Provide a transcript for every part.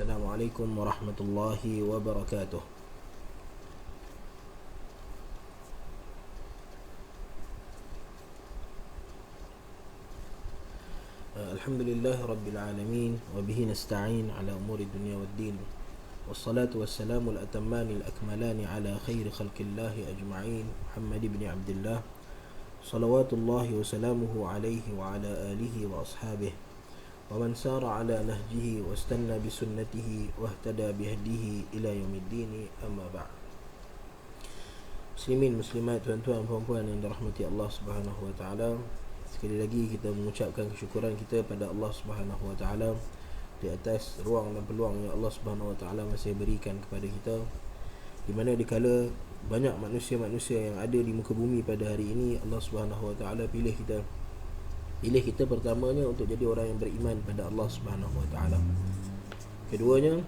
Assalamualaikum warahmatullahi wabarakatuh. Alhamdulillah Rabbil Alamin. Wabihi nasta'in ala umuri dunia wad din. Wassalatu wassalamu al-atammani al-akmalani ala khairi khalqillahi ajma'in, Muhammad ibn Abdullah, salawatullahi wa salamuhu alaihi wa ala alihi wa ashabihi wa man sara ala nahjihi wa istanna bisunnatihi wa ihtada bihdihi ila yaumiddin, amma ba'd. Muslimin, muslimat, tuan-tuan, puan-puan yang dirahmati Allah Subhanahu wa taala, sekali lagi kita mengucapkan kesyukuran kita pada Allah Subhanahu wa taala di atas ruang dan peluang yang Allah Subhanahu wa taala masih berikan kepada kita, di mana dikala banyak manusia-manusia yang ada di muka bumi pada hari ini, Allah Subhanahu wa taala pilih kita pertamanya untuk jadi orang yang beriman pada Allah Subhanahu wa taala. Keduanya,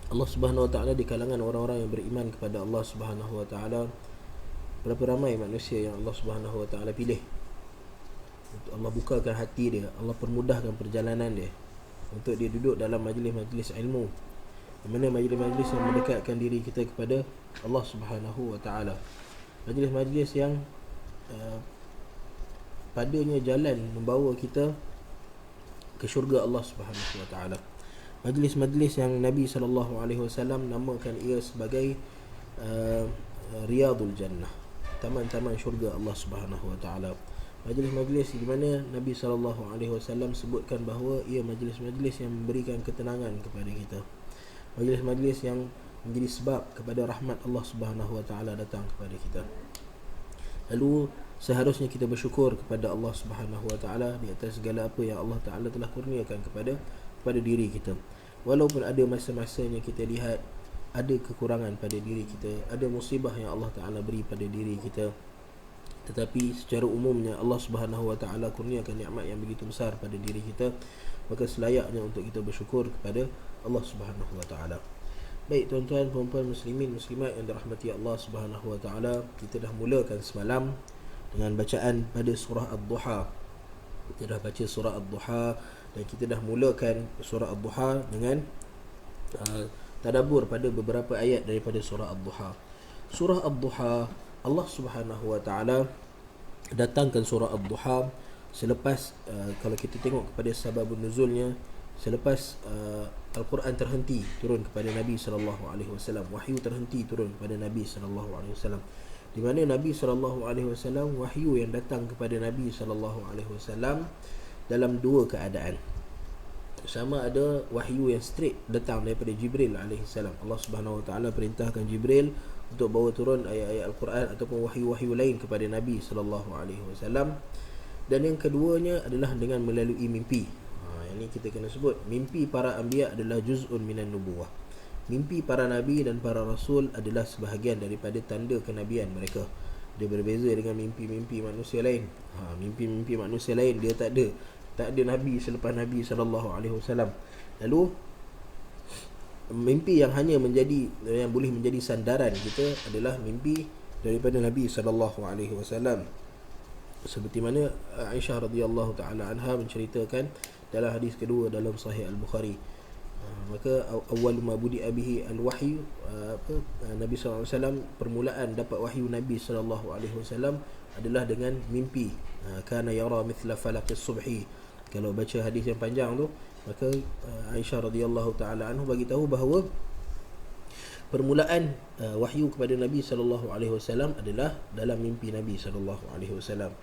Allah Subhanahu wa taala di kalangan orang-orang yang beriman kepada Allah Subhanahu wa taala, berapa ramai manusia yang Allah Subhanahu wa taala pilih untuk Allah bukakan hati dia, Allah permudahkan perjalanan dia untuk dia duduk dalam majlis-majlis ilmu, di mana majlis-majlis yang mendekatkan diri kita kepada Allah Subhanahu wa taala, majlis-majlis yang padanya jalan membawa kita ke syurga Allah Subhanahu wa taala, majlis-majlis yang Nabi sallallahu alaihi wasallam namakan ia sebagai riyadul jannah, taman-taman syurga Allah Subhanahu wa taala. Majlis-majlis di mana Nabi SAW sebutkan bahawa ia majlis-majlis yang memberikan ketenangan kepada kita, majlis-majlis yang menjadi sebab kepada rahmat Allah Subhanahu wa taala datang kepada kita. Lalu seharusnya kita bersyukur kepada Allah Subhanahu wa taala di atas segala apa yang Allah taala telah kurniakan kepada diri kita. Walaupun ada masa-masanya kita lihat ada kekurangan pada diri kita, ada musibah yang Allah taala beri pada diri kita, tetapi secara umumnya Allah Subhanahu wa taala kurniakan nikmat yang begitu besar pada diri kita, maka selayaknya untuk kita bersyukur kepada Allah Subhanahu wa taala. Baik tuan-tuan, puan-puan, muslimin, muslimat yang dirahmati Allah Subhanahu wa taala, kita dah mulakan semalam dengan bacaan pada surah Ad-Duha. Kita dah baca surah Ad-Duha dan kita dah mulakan surah Ad-Duha dengan tadabbur pada beberapa ayat daripada surah Ad-Duha. Surah Ad-Duha, Allah Subhanahu wa taala datangkan surah Ad-Duha selepas kalau kita tengok kepada sababun nuzulnya, selepas Al-Quran terhenti turun kepada Nabi sallallahu alaihi wasallam, wahyu terhenti turun kepada Nabi sallallahu alaihi wasallam, di mana Nabi sallallahu alaihi wasallam, wahyu yang datang kepada Nabi sallallahu alaihi wasallam dalam dua keadaan. Sama ada wahyu yang straight datang daripada Jibril alaihi salam, Allah Subhanahu wa taala perintahkan Jibril untuk bawa turun ayat-ayat Al-Quran ataupun wahyu-wahyu lain kepada Nabi sallallahu alaihi wasallam. Dan yang keduanya adalah dengan melalui mimpi. Yang ni kita kena sebut, mimpi para anbiya adalah juz'un minan nubuwah. Mimpi para nabi dan para rasul adalah sebahagian daripada tanda kenabian mereka. Dia berbeza dengan mimpi-mimpi manusia lain. Mimpi-mimpi manusia lain dia tak ada nabi selepas Nabi sallallahu alaihi wasallam. Lalu mimpi yang hanya yang boleh menjadi sandaran kita adalah mimpi daripada Nabi sallallahu alaihi wasallam, seperti mana Aisyah radhiyallahu taala anha menceritakan dalam hadis kedua dalam Sahih Al-Bukhari. Maka awal ma budi'a bihi al-wahyu, Nabi sallallahu alaihi wasallam, permulaan dapat wahyu Nabi sallallahu alaihi wasallam adalah dengan mimpi. Kana yara mithla falaqis subhi. Kalau baca hadis yang panjang tu, maka Aisyah radhiyallahu taala anhu bagi tahu bahawa permulaan wahyu kepada Nabi sallallahu alaihi wasallam adalah dalam mimpi Nabi sallallahu alaihi wasallam.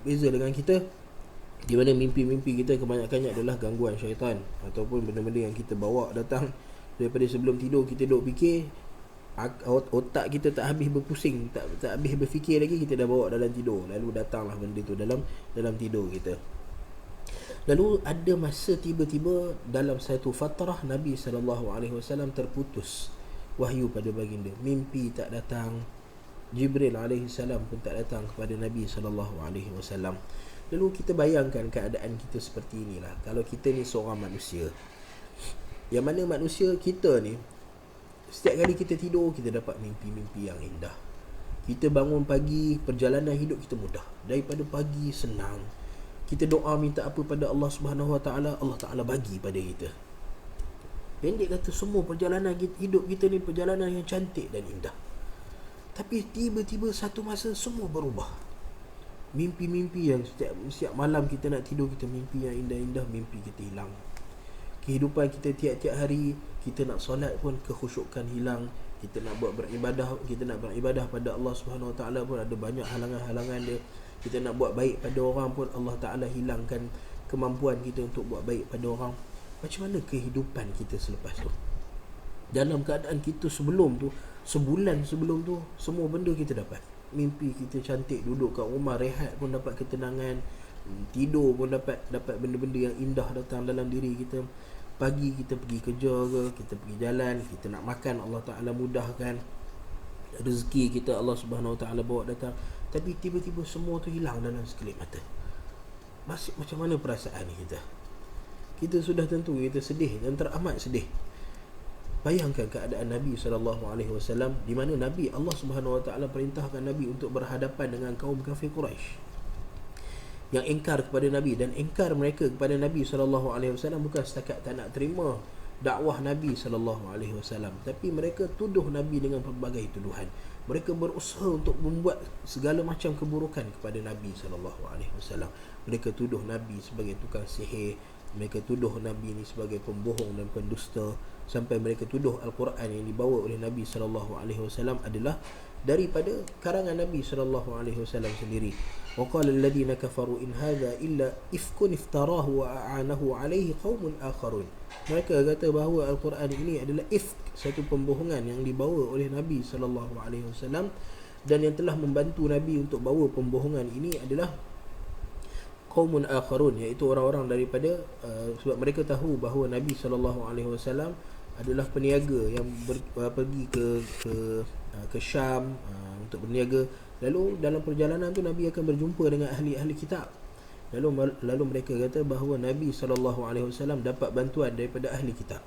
Beza dengan kita, di mana mimpi-mimpi kita kebanyakannya adalah gangguan syaitan ataupun benda-benda yang kita bawa datang daripada sebelum tidur. Kita duk fikir, otak kita tak habis berpusing, tak habis berfikir lagi, kita dah bawa dalam tidur, lalu datanglah benda tu dalam tidur kita. Lalu ada masa tiba-tiba dalam satu fatrah Nabi SAW terputus wahyu pada baginda, mimpi tak datang, Jibril AS pun tak datang kepada Nabi SAW. Lalu kita bayangkan keadaan kita seperti inilah. Kalau kita ni seorang manusia, yang mana manusia kita ni, setiap kali kita tidur, kita dapat mimpi-mimpi yang indah. Kita bangun pagi, perjalanan hidup kita mudah. Daripada pagi senang. Kita doa minta apa pada Allah Subhanahu Wa Taala, Allah Taala bagi pada kita. Pendek kata, semua perjalanan hidup kita ni perjalanan yang cantik dan indah. Tapi tiba-tiba satu masa semua berubah. Mimpi-mimpi yang setiap malam kita nak tidur, kita mimpi yang indah-indah, mimpi kita hilang. Kehidupan kita tiap-tiap hari, kita nak solat pun kekhusyukan hilang. Kita nak beribadah pada Allah Subhanahu Wa Taala pun ada banyak halangan-halangan dia. Kita nak buat baik pada orang pun Allah Taala hilangkan kemampuan kita untuk buat baik pada orang. Macam mana kehidupan kita selepas tu? Dalam keadaan kita sebelum tu, sebulan sebelum tu, semua benda kita dapat. Mimpi kita cantik, duduk kat rumah rehat pun dapat ketenangan, tidur pun dapat benda-benda yang indah datang dalam diri kita. Pagi kita pergi kerja ke, kita pergi jalan, kita nak makan, Allah Ta'ala mudahkan. Rezeki kita Allah Subhanahu Wa Ta'ala bawa datang. Tapi tiba-tiba semua tu hilang dalam sekelip mata. Macam mana perasaan kita? Kita sudah tentu kita sedih dan teramat sedih. Bayangkan keadaan Nabi SAW, di mana Nabi, Allah Subhanahu Wa Ta'ala perintahkan Nabi untuk berhadapan dengan kaum kafir Quraisy yang engkar kepada Nabi, dan engkar mereka kepada Nabi SAW bukan setakat tak nak terima dakwah Nabi SAW, tapi mereka tuduh Nabi dengan pelbagai tuduhan. Mereka berusaha untuk membuat segala macam keburukan kepada Nabi SAW. Mereka tuduh Nabi sebagai tukang sihir, mereka tuduh Nabi ni sebagai pembohong dan pendusta, sampai mereka tuduh Al-Quran yang dibawa oleh Nabi SAW adalah daripada karangan Nabi SAW sendiri. وَقَالَ الَّذِينَ كَفَرُوا إِنْ هَذَا إِلَّا إِفْكٌ افتراه وَأَعَانَهُ عَلَيْهِ قَوْمٌ آخَرُونَ. Mereka kata bahawa Al-Quran ini adalah ifk, satu pembohongan yang dibawa oleh Nabi SAW, dan yang telah membantu Nabi untuk bawa pembohongan ini adalah qaumun akharun, iaitu orang-orang daripada sebab mereka tahu bahawa Nabi SAW adalah peniaga yang pergi ke Syam untuk berniaga. Lalu dalam perjalanan tu Nabi akan berjumpa dengan ahli-ahli kitab. Lalu mereka kata bahawa Nabi SAW dapat bantuan daripada ahli kitab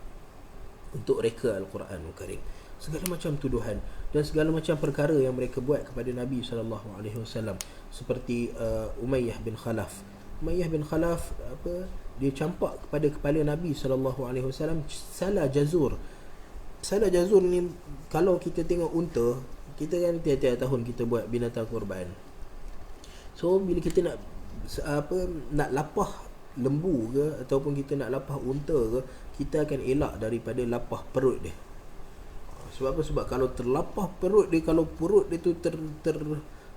untuk reka Al-Quranul Karim. Segala macam tuduhan dan segala macam perkara yang mereka buat kepada Nabi SAW, seperti Umayyah bin Khalaf. Umayyah bin Khalaf dia campak kepada kepala Nabi SAW salah jazur. Salah jazur ni, kalau kita tengok unta, kita kan tiap-tiap tahun kita buat binatang korban. So bila kita nak lapah lembu ke, ataupun kita nak lapah unta ke, kita akan elak daripada lapah perut dia. Sebab apa? Sebab kalau terlapah perut dia, kalau perut dia tu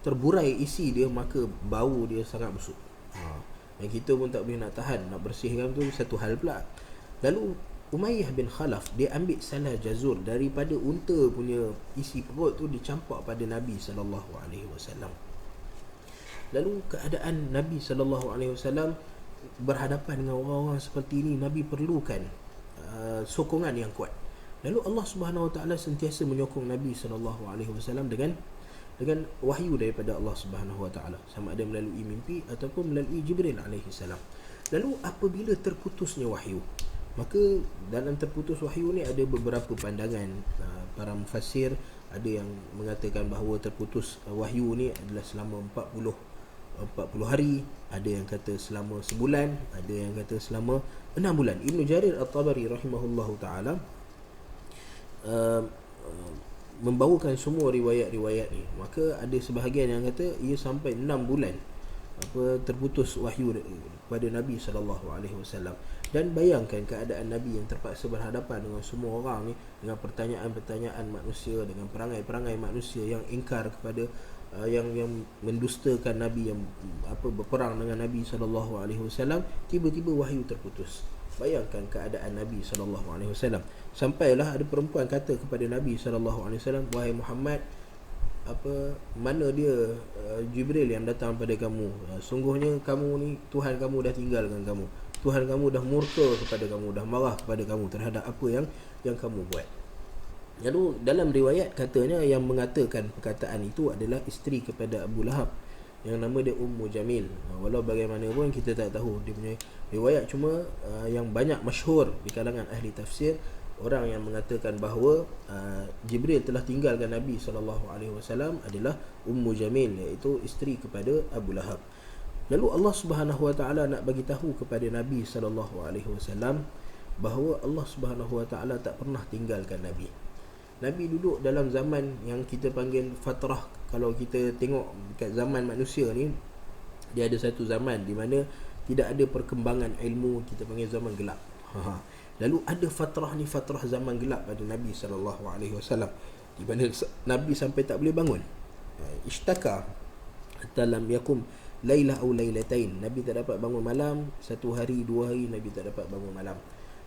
terburai isi dia, maka bau dia sangat busuk. Dan kita pun tak boleh nak tahan, nak bersihkan tu satu hal pula. Lalu Umayyah bin Khalaf, dia ambil salah jazur daripada unta punya isi perut tu, dicampak pada Nabi SAW. Lalu keadaan Nabi SAW berhadapan dengan orang-orang seperti ini, Nabi perlukan sokongan yang kuat. Lalu Allah Subhanahu Wa Taala sentiasa menyokong Nabi SAW dengan wahyu daripada Allah Subhanahu Wa Taala, sama ada melalui mimpi ataupun melalui Jibril alaihi salam. Lalu apabila terputusnya wahyu, maka dalam terputus wahyu ni ada beberapa pandangan para mufassir. Ada yang mengatakan bahawa terputus wahyu ni adalah selama 40 hari, ada yang kata selama sebulan, ada yang kata selama 6 bulan. Ibn Jarir At-Tabari rahimahullahu taala membawakan semua riwayat-riwayat ni. Maka ada sebahagian yang kata ia sampai 6 bulan terputus wahyu kepada Nabi SAW. Dan bayangkan keadaan Nabi yang terpaksa berhadapan dengan semua orang ni, dengan pertanyaan-pertanyaan manusia, dengan perangai-perangai manusia yang ingkar kepada yang mendustakan Nabi, yang berperang dengan Nabi SAW. Tiba-tiba wahyu terputus. Bayangkan keadaan Nabi SAW. Sampailah ada perempuan kata kepada Nabi SAW, "Wahai Muhammad, mana dia Jibril yang datang pada kamu? Sungguhnya kamu ni, Tuhan kamu dah tinggalkan kamu. Tuhan kamu dah murka kepada kamu, dah marah kepada kamu terhadap apa yang kamu buat." Lalu dalam riwayat katanya yang mengatakan perkataan itu adalah isteri kepada Abu Lahab, yang nama dia Ummu Jamil. Walau bagaimanapun kita tak tahu dia punya riwayat, cuma yang banyak masyhur di kalangan ahli tafsir, orang yang mengatakan bahawa Jibril telah tinggalkan Nabi SAW adalah Ummu Jamil, iaitu isteri kepada Abu Lahab. Lalu Allah Subhanahu Wa Taala nak bagi tahu kepada Nabi SAW bahawa Allah Subhanahu Wa Taala tak pernah tinggalkan Nabi. Nabi duduk dalam zaman yang kita panggil fatrah. Kalau kita tengok kat zaman manusia ni, dia ada satu zaman di mana tidak ada perkembangan ilmu, kita panggil zaman gelap. Lalu ada fatrah ni, fatrah zaman gelap pada Nabi SAW, di mana Nabi sampai tak boleh bangun. Ishtaka hatta lam yakum lailah aw lailatain. Nabi tak dapat bangun malam, satu hari, dua hari Nabi tak dapat bangun malam.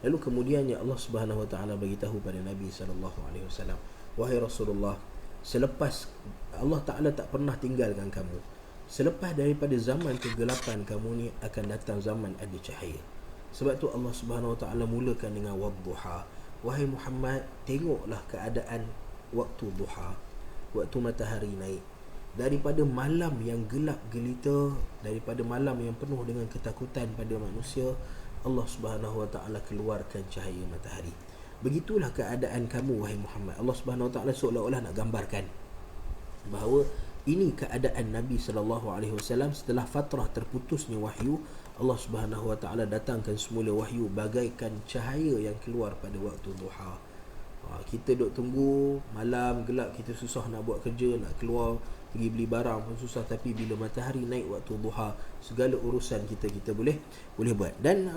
Lalu kemudiannya Allah Subhanahu Wa Taala bagi tahu pada Nabi SAW, wahai Rasulullah, selepas Allah Taala tak pernah tinggalkan kamu. Selepas daripada zaman kegelapan kamu ni akan datang zaman ada cahaya. Sebab tu Allah Subhanahu Wa Taala mulakan dengan wadduha. Wahai Muhammad, tengoklah keadaan waktu duha, waktu matahari naik. Daripada malam yang gelap gelita, daripada malam yang penuh dengan ketakutan pada manusia, Allah Subhanahu Wa Taala keluarkan cahaya matahari. Begitulah keadaan kamu wahai Muhammad. Allah Subhanahu Wa Taala seolah-olah nak gambarkan bahawa ini keadaan Nabi SAW setelah fatrah terputusnya wahyu. Allah Subhanahu Wa Taala datangkan semula wahyu bagaikan cahaya yang keluar pada waktu duha. Kita duk tunggu malam gelap, kita susah nak buat kerja, nak keluar pergi beli barang pun susah. Tapi bila matahari naik waktu duha, segala urusan kita boleh buat. Dan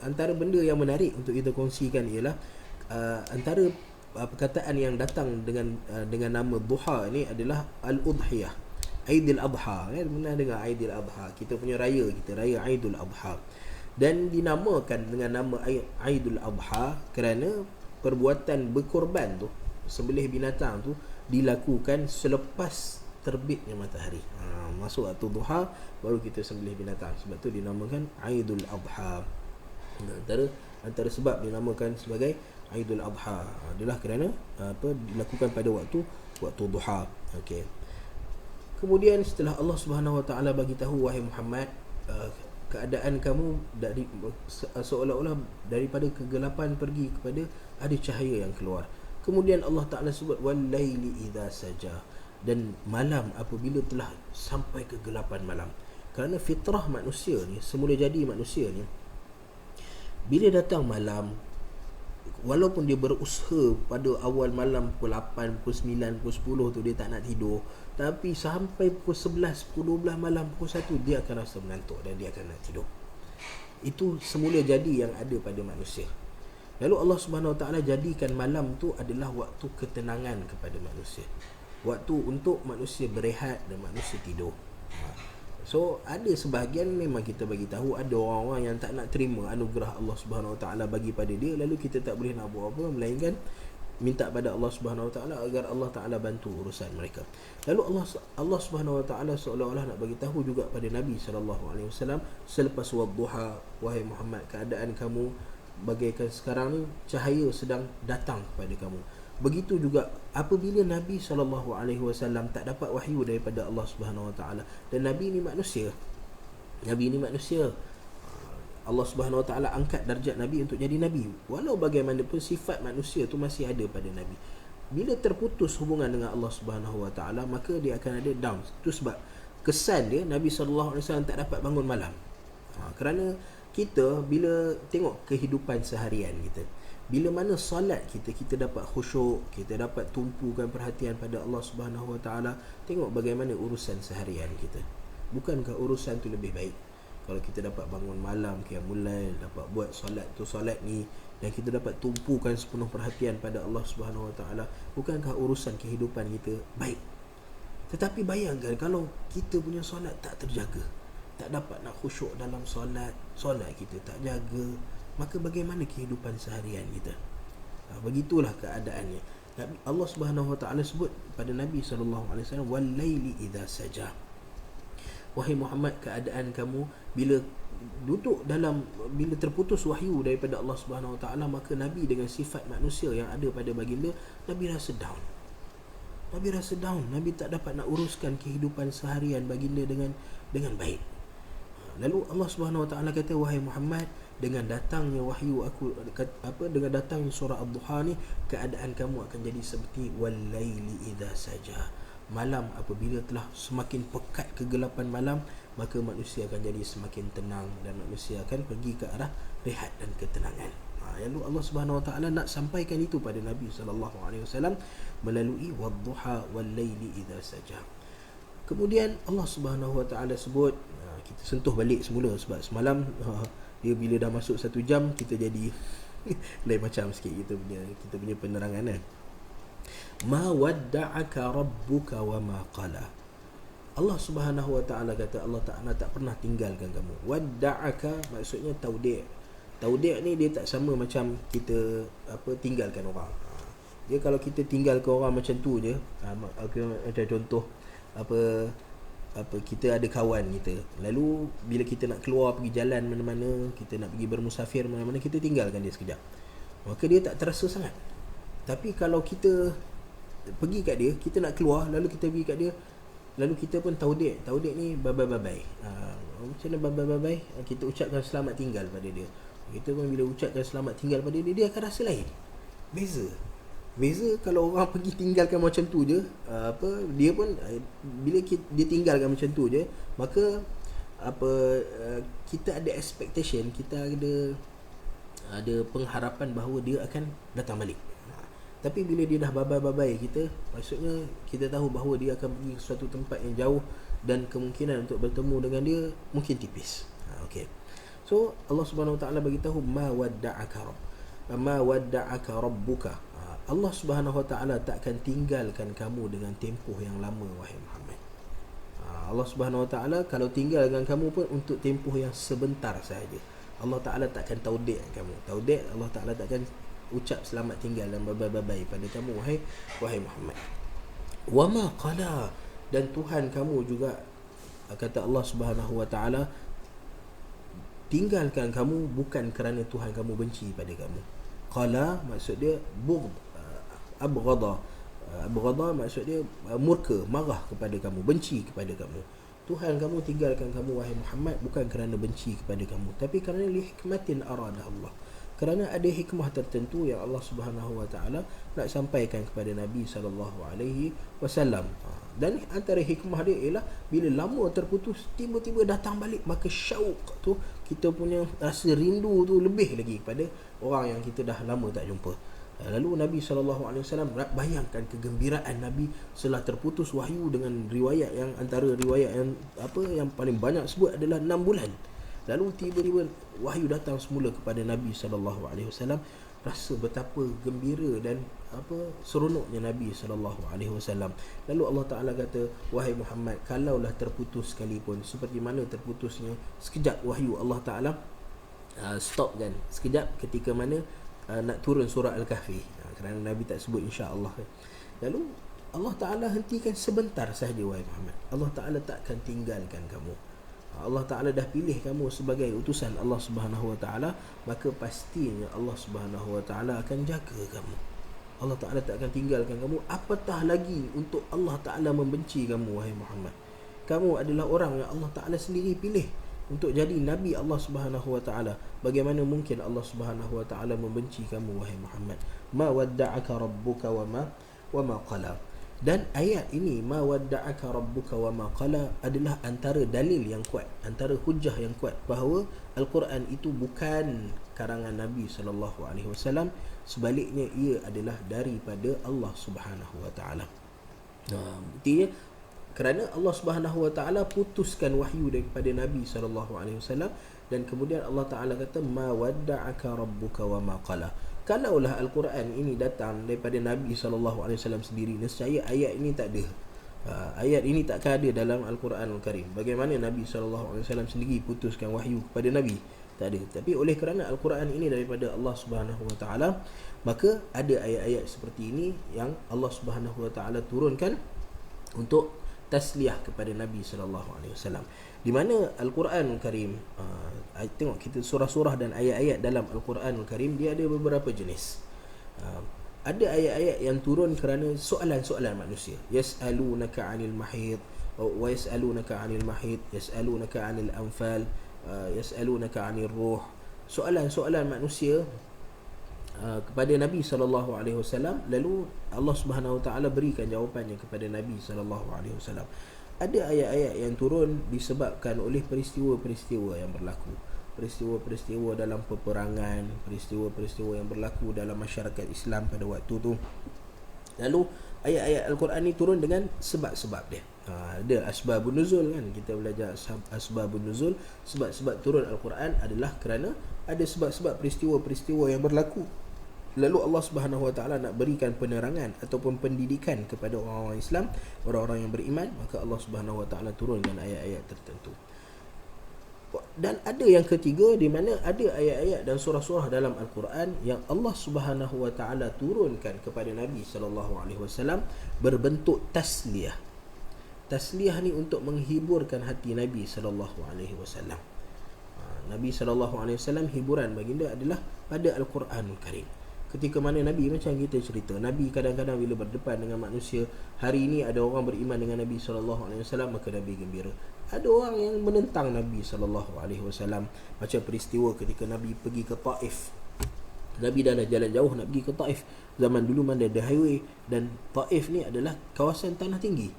antara benda yang menarik untuk kita kongsikan ialah antara perkataan yang datang dengan nama duha ni adalah al-udhiyah, Aidil Adha. Pernah dengar Aidil Adha? Kita punya raya, kita raya Aidul Adha. Dan dinamakan dengan nama Aidul Adha kerana perbuatan berkorban tu, sembelih binatang tu, dilakukan selepas terbitnya matahari. Masuk waktu duha baru kita sembelih binatang. Sebab tu dinamakan Aidul Adha. Antara sebab dinamakan sebagai Aidul Adha adalah kerana dilakukan pada waktu duha. Okey. Kemudian setelah Allah Subhanahu Wa Taala bagi tahu, wahai Muhammad, keadaan kamu dari seolah-olah daripada kegelapan pergi kepada ada cahaya yang keluar. Kemudian Allah Taala sebut wal-laili idza saja, dan malam apabila telah sampai kegelapan malam. Kerana fitrah manusia ni, semula jadi manusia ni, bila datang malam, walaupun dia berusaha pada awal malam pukul 8, pukul 9, pukul 10 tu dia tak nak tidur, tapi sampai pukul 11, pukul 12 malam, pukul 1 dia akan rasa mengantuk dan dia akan nak tidur. Itu semula jadi yang ada pada manusia. Lalu Allah Subhanahu Wa Taala jadikan malam tu adalah waktu ketenangan kepada manusia, waktu untuk manusia berehat dan manusia tidur. So ada sebahagian memang kita bagi tahu ada orang-orang yang tak nak terima anugerah Allah Subhanahu Wa Taala bagi pada dia, lalu kita tak boleh nak buat apa melainkan minta pada Allah Subhanahu Wa Taala agar Allah Taala bantu urusan mereka. Lalu Allah Subhanahu Wa Taala seolah-olah nak bagi tahu juga pada Nabi SAW selepas wadduha, wahai Muhammad, keadaan kamu bagaikan sekarang ni cahaya sedang datang kepada kamu. Begitu juga apabila Nabi SAW tak dapat wahyu daripada Allah Subhanahu Wa Taala, dan Nabi ni manusia. Allah Subhanahu Wa Taala angkat darjat Nabi untuk jadi Nabi. Walau bagaimanapun sifat manusia tu masih ada pada Nabi. Bila terputus hubungan dengan Allah Subhanahu Wa Taala, maka dia akan ada down. Itu sebab kesan dia Nabi SAW tak dapat bangun malam. Kerana kita bila tengok kehidupan seharian kita, bila mana solat kita dapat khusyuk, kita dapat tumpukan perhatian pada Allah Subhanahu Wa Taala. Tengok bagaimana urusan seharian kita. Bukankah urusan tu lebih baik kalau kita dapat bangun malam, qiyamul lail, dapat buat solat tu solat ni, dan kita dapat tumpukan sepenuh perhatian pada Allah Subhanahu Wa Taala? Bukankah urusan kehidupan kita baik? Tetapi bayangkan kalau kita punya solat tak terjaga, tak dapat nak khusyuk dalam solat kita tak jaga, maka bagaimana kehidupan seharian kita? Begitulah keadaannya. Allah Subhanahu Wa Taala sebut pada Nabi SAW, wal-laili idza saja. Wahai Muhammad, keadaan kamu bila terputus wahyu daripada Allah Subhanahu Wa Taala, maka Nabi dengan sifat manusia yang ada pada baginda, Nabi rasa down. Nabi tak dapat nak uruskan kehidupan seharian baginda dengan baik. Lalu Allah Subhanahu Wa Taala kata, wahai Muhammad, dengan datangnya wahyu aku, dengan datangnya surah Ad-Duha ni, keadaan kamu akan jadi seperti wal-laili idza saja. Malam apabila telah semakin pekat kegelapan malam, maka manusia akan jadi semakin tenang dan manusia akan pergi ke arah rehat dan ketenangan. Lalu Allah Subhanahu Wa Taala nak sampaikan itu pada Nabi sallallahu alaihi wasallam melalui wadduha wal laili idza saja. Kemudian Allah Subhanahu Wa Taala sebut, kita sentuh balik semula sebab semalam dia bila dah masuk 1 jam kita jadi lain macam sikit kita punya penerangan. Ma wadda'aka rabbuka wa ma qala. Allah Subhanahu Wa Taala kata Allah Taala tak pernah tinggalkan kamu. Wadda'aka maksudnya taudi'. Taudi' ni dia tak sama macam kita tinggalkan orang. Dia kalau kita tinggalkan orang macam tu je, macam contoh kita ada kawan kita, lalu bila kita nak keluar pergi jalan mana-mana, kita nak pergi bermusafir mana-mana, kita tinggalkan dia sekejap, maka dia tak terasa sangat. Tapi kalau kita pergi kat dia, kita nak keluar, lalu kita pergi kat dia, lalu kita pun taudi' ni bye-bye. Macam mana bye-bye? Kita ucapkan selamat tinggal pada dia. Kita pun bila ucapkan selamat tinggal pada dia, dia akan rasa lain. Beza kalau orang pergi tinggalkan macam tu je, dia pun bila dia tinggalkan macam tu je, maka kita ada expectation, kita ada pengharapan bahawa dia akan datang balik. Tapi bila dia dah babai kita, maksudnya kita tahu bahawa dia akan pergi ke suatu tempat yang jauh dan kemungkinan untuk bertemu dengan dia mungkin tipis. Okey. So Allah Subhanahu Wa Taala bagi tahu ma wadda'aka rabbuka. Allah Subhanahu Wa Taala takkan tinggalkan kamu dengan tempoh yang lama, wahai Muhammad. Allah Subhanahu Wa Taala kalau tinggalkan kamu pun untuk tempoh yang sebentar sahaja. Allah Taala takkan taudi' kamu. Taudi' Allah Taala takkan ucap selamat tinggal dan bye-bye pada kamu, wahai Muhammad. Wa ma qala, dan Tuhan kamu juga, kata Allah Subhanahu Wa Taala, tinggalkan kamu bukan kerana Tuhan kamu benci pada kamu. Qala maksud dia bughd, abghada maksud dia murka, marah kepada kamu, benci kepada kamu. Tuhan kamu tinggalkan kamu, wahai Muhammad, bukan kerana benci kepada kamu, tapi kerana li hikmatin aradah Allah, kerana ada hikmah tertentu yang Allah Subhanahu Wa Taala nak sampaikan kepada Nabi sallallahu alaihi wasallam. Dan antara hikmah dia ialah bila lama terputus, tiba-tiba datang balik, maka syauq tu, kita punya rasa rindu tu lebih lagi kepada orang yang kita dah lama tak jumpa. Lalu Nabi SAW bayangkan kegembiraan Nabi setelah terputus wahyu dengan riwayat yang, antara riwayat yang paling banyak sebut adalah 6 bulan. Lalu tiba-tiba wahyu datang semula kepada Nabi SAW. Rasa betapa gembira dan seronoknya Nabi SAW. Lalu Allah Ta'ala kata, wahai Muhammad, kalaulah terputus sekalipun, seperti mana terputusnya sekejap wahyu Allah Ta'ala stop kan sekejap ketika mana nak turun surah Al-Kahfi, kerana Nabi tak sebut insya-Allah. Lalu Allah Ta'ala hentikan sebentar sahaja, wahai Muhammad. Allah Ta'ala takkan tinggalkan kamu. Allah Ta'ala dah pilih kamu sebagai utusan Allah Subhanahu Wa Ta'ala, maka pastinya Allah Subhanahu Wa Ta'ala akan jaga kamu. Allah Ta'ala tak akan tinggalkan kamu. Apatah lagi untuk Allah Ta'ala membenci kamu, wahai Muhammad. Kamu adalah orang yang Allah Ta'ala sendiri pilih untuk jadi Nabi Allah Subhanahu Wa Ta'ala. Bagaimana mungkin Allah Subhanahu Wa Ta'ala membenci kamu, wahai Muhammad? Ma wadda'aka rabbuka wa ma qala. Dan ayat ini, ma wadda'aka rabbuka wa ma qala, adalah antara dalil yang kuat, antara hujah yang kuat bahawa Al-Quran itu bukan karangan Nabi SAW. Sebaliknya ia adalah daripada Allah Subhanahu Wa Ta'ala. Buktinya kerana Allah Subhanahu Wa Ta'ala putuskan wahyu daripada Nabi SAW, dan kemudian Allah Ta'ala kata ma wadda'aka rabbuka wa ma qala. Kalaulah Al-Quran ini datang daripada Nabi SAW sendiri, nescaya ayat ini tak ada. Ayat ini takkan ada dalam Al-Quran Al-Karim. Bagaimana Nabi SAW sendiri putuskan wahyu kepada Nabi? Tak ada. Tapi oleh kerana Al-Quran ini daripada Allah Subhanahu Wa Ta'ala, maka ada ayat-ayat seperti ini yang Allah Subhanahu Wa Ta'ala turunkan untuk tasliyah kepada Nabi SAW. Di mana Al-Quran Al-Karim, tengok kita surah-surah dan ayat-ayat dalam Al-Quran Al-Karim, dia ada beberapa jenis. Ada ayat-ayat yang turun kerana soalan-soalan manusia. Yas'alunaka 'anil mahid wa yas'alunaka 'anil mahid, yas'alunaka 'anil anfal, yas'alunaka 'anil ruh. Soalan-soalan manusia kepada Nabi SAW, lalu Allah Subhanahu Wa Ta'ala berikan jawapannya kepada Nabi SAW. Ada ayat-ayat yang turun disebabkan oleh peristiwa-peristiwa yang berlaku. peristiwa-peristiwa dalam peperangan, peristiwa-peristiwa yang berlaku dalam masyarakat Islam pada waktu tu. Lalu ayat-ayat Al-Quran ni turun dengan sebab-sebab dia. Ada asbabun nuzul kan, kita belajar asbabun nuzul. Sebab-sebab turun Al-Quran adalah kerana ada sebab-sebab peristiwa-peristiwa yang berlaku. Lalu Allah Subhanahu Wa Taala nak berikan penerangan ataupun pendidikan kepada orang-orang Islam, orang-orang yang beriman, maka Allah Subhanahu Wa Taala turunkan ayat-ayat tertentu. Dan ada yang ketiga, di mana ada ayat-ayat dan surah-surah dalam Al-Quran yang Allah Subhanahu Wa Taala turunkan kepada Nabi sallallahu alaihi wasallam berbentuk tasliyah. Tasliyah ni untuk menghiburkan hati Nabi sallallahu alaihi wasallam. Nabi sallallahu alaihi wasallam, hiburan baginda adalah pada Al-Quranul Karim. Ketika mana Nabi, macam kita cerita, Nabi kadang-kadang bila berdepan dengan manusia, hari ini ada orang beriman dengan Nabi SAW, maka Nabi gembira. Ada orang yang menentang Nabi SAW, macam peristiwa ketika Nabi pergi ke Taif. Nabi dah jalan jauh nak pergi ke Taif. Zaman dulu mana ada highway, dan Taif ni adalah kawasan tanah tinggi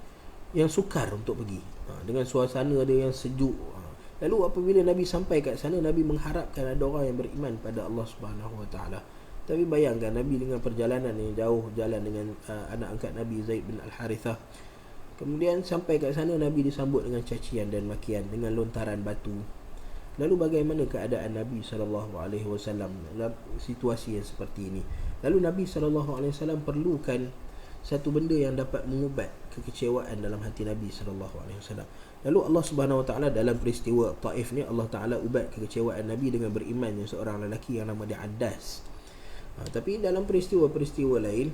yang sukar untuk pergi, dengan suasana dia yang sejuk. Lalu apabila Nabi sampai kat sana, Nabi mengharapkan ada orang yang beriman pada Allah Subhanahu Wa Taala. Tapi bayangkan Nabi dengan perjalanan yang jauh, jalan dengan anak angkat Nabi Zaid bin Al-Harithah. Kemudian sampai kat sana, Nabi disambut dengan cacian dan makian, dengan lontaran batu. Lalu bagaimana keadaan Nabi SAW dalam situasi yang seperti ini? Lalu Nabi SAW perlukan satu benda yang dapat mengubat kekecewaan dalam hati Nabi SAW. Lalu Allah Subhanahu Wa Taala dalam peristiwa Taif ni, Allah Taala ubat kekecewaan Nabi dengan berimannya seorang lelaki yang nama dia Addas. Tapi dalam peristiwa-peristiwa lain,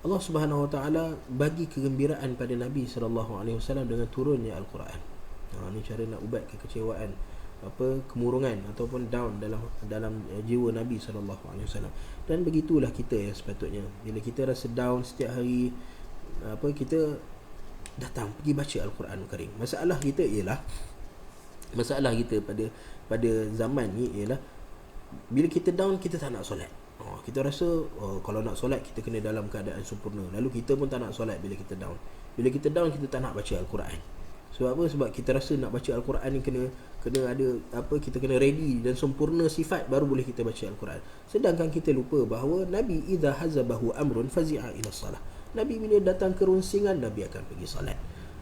Allah Subhanahu Wa Taala bagi kegembiraan pada Nabi sallallahu alaihi wasallam dengan turunnya Al-Quran. Ini cara nak ubat kekecewaan, kemurungan ataupun down dalam jiwa Nabi sallallahu alaihi wasallam. Dan begitulah kita yang sepatutnya. Bila kita rasa down setiap hari, kita datang pergi baca Al-Quran Karim. Masalah kita pada zaman ni ialah bila kita down, kita tak nak solat. Kita rasa kalau nak solat kita kena dalam keadaan sempurna. Lalu kita pun tak nak solat bila kita down. Bila kita down, kita tak nak baca Al-Quran. Sebab apa? Sebab kita rasa nak baca Al-Quran ni kena ada kita kena ready dan sempurna sifat baru boleh kita baca Al-Quran. Sedangkan kita lupa bahawa Nabi idza hazabahu amrun fazi'a ila salah. Nabi bila datang kerunsingan, Nabi akan pergi solat.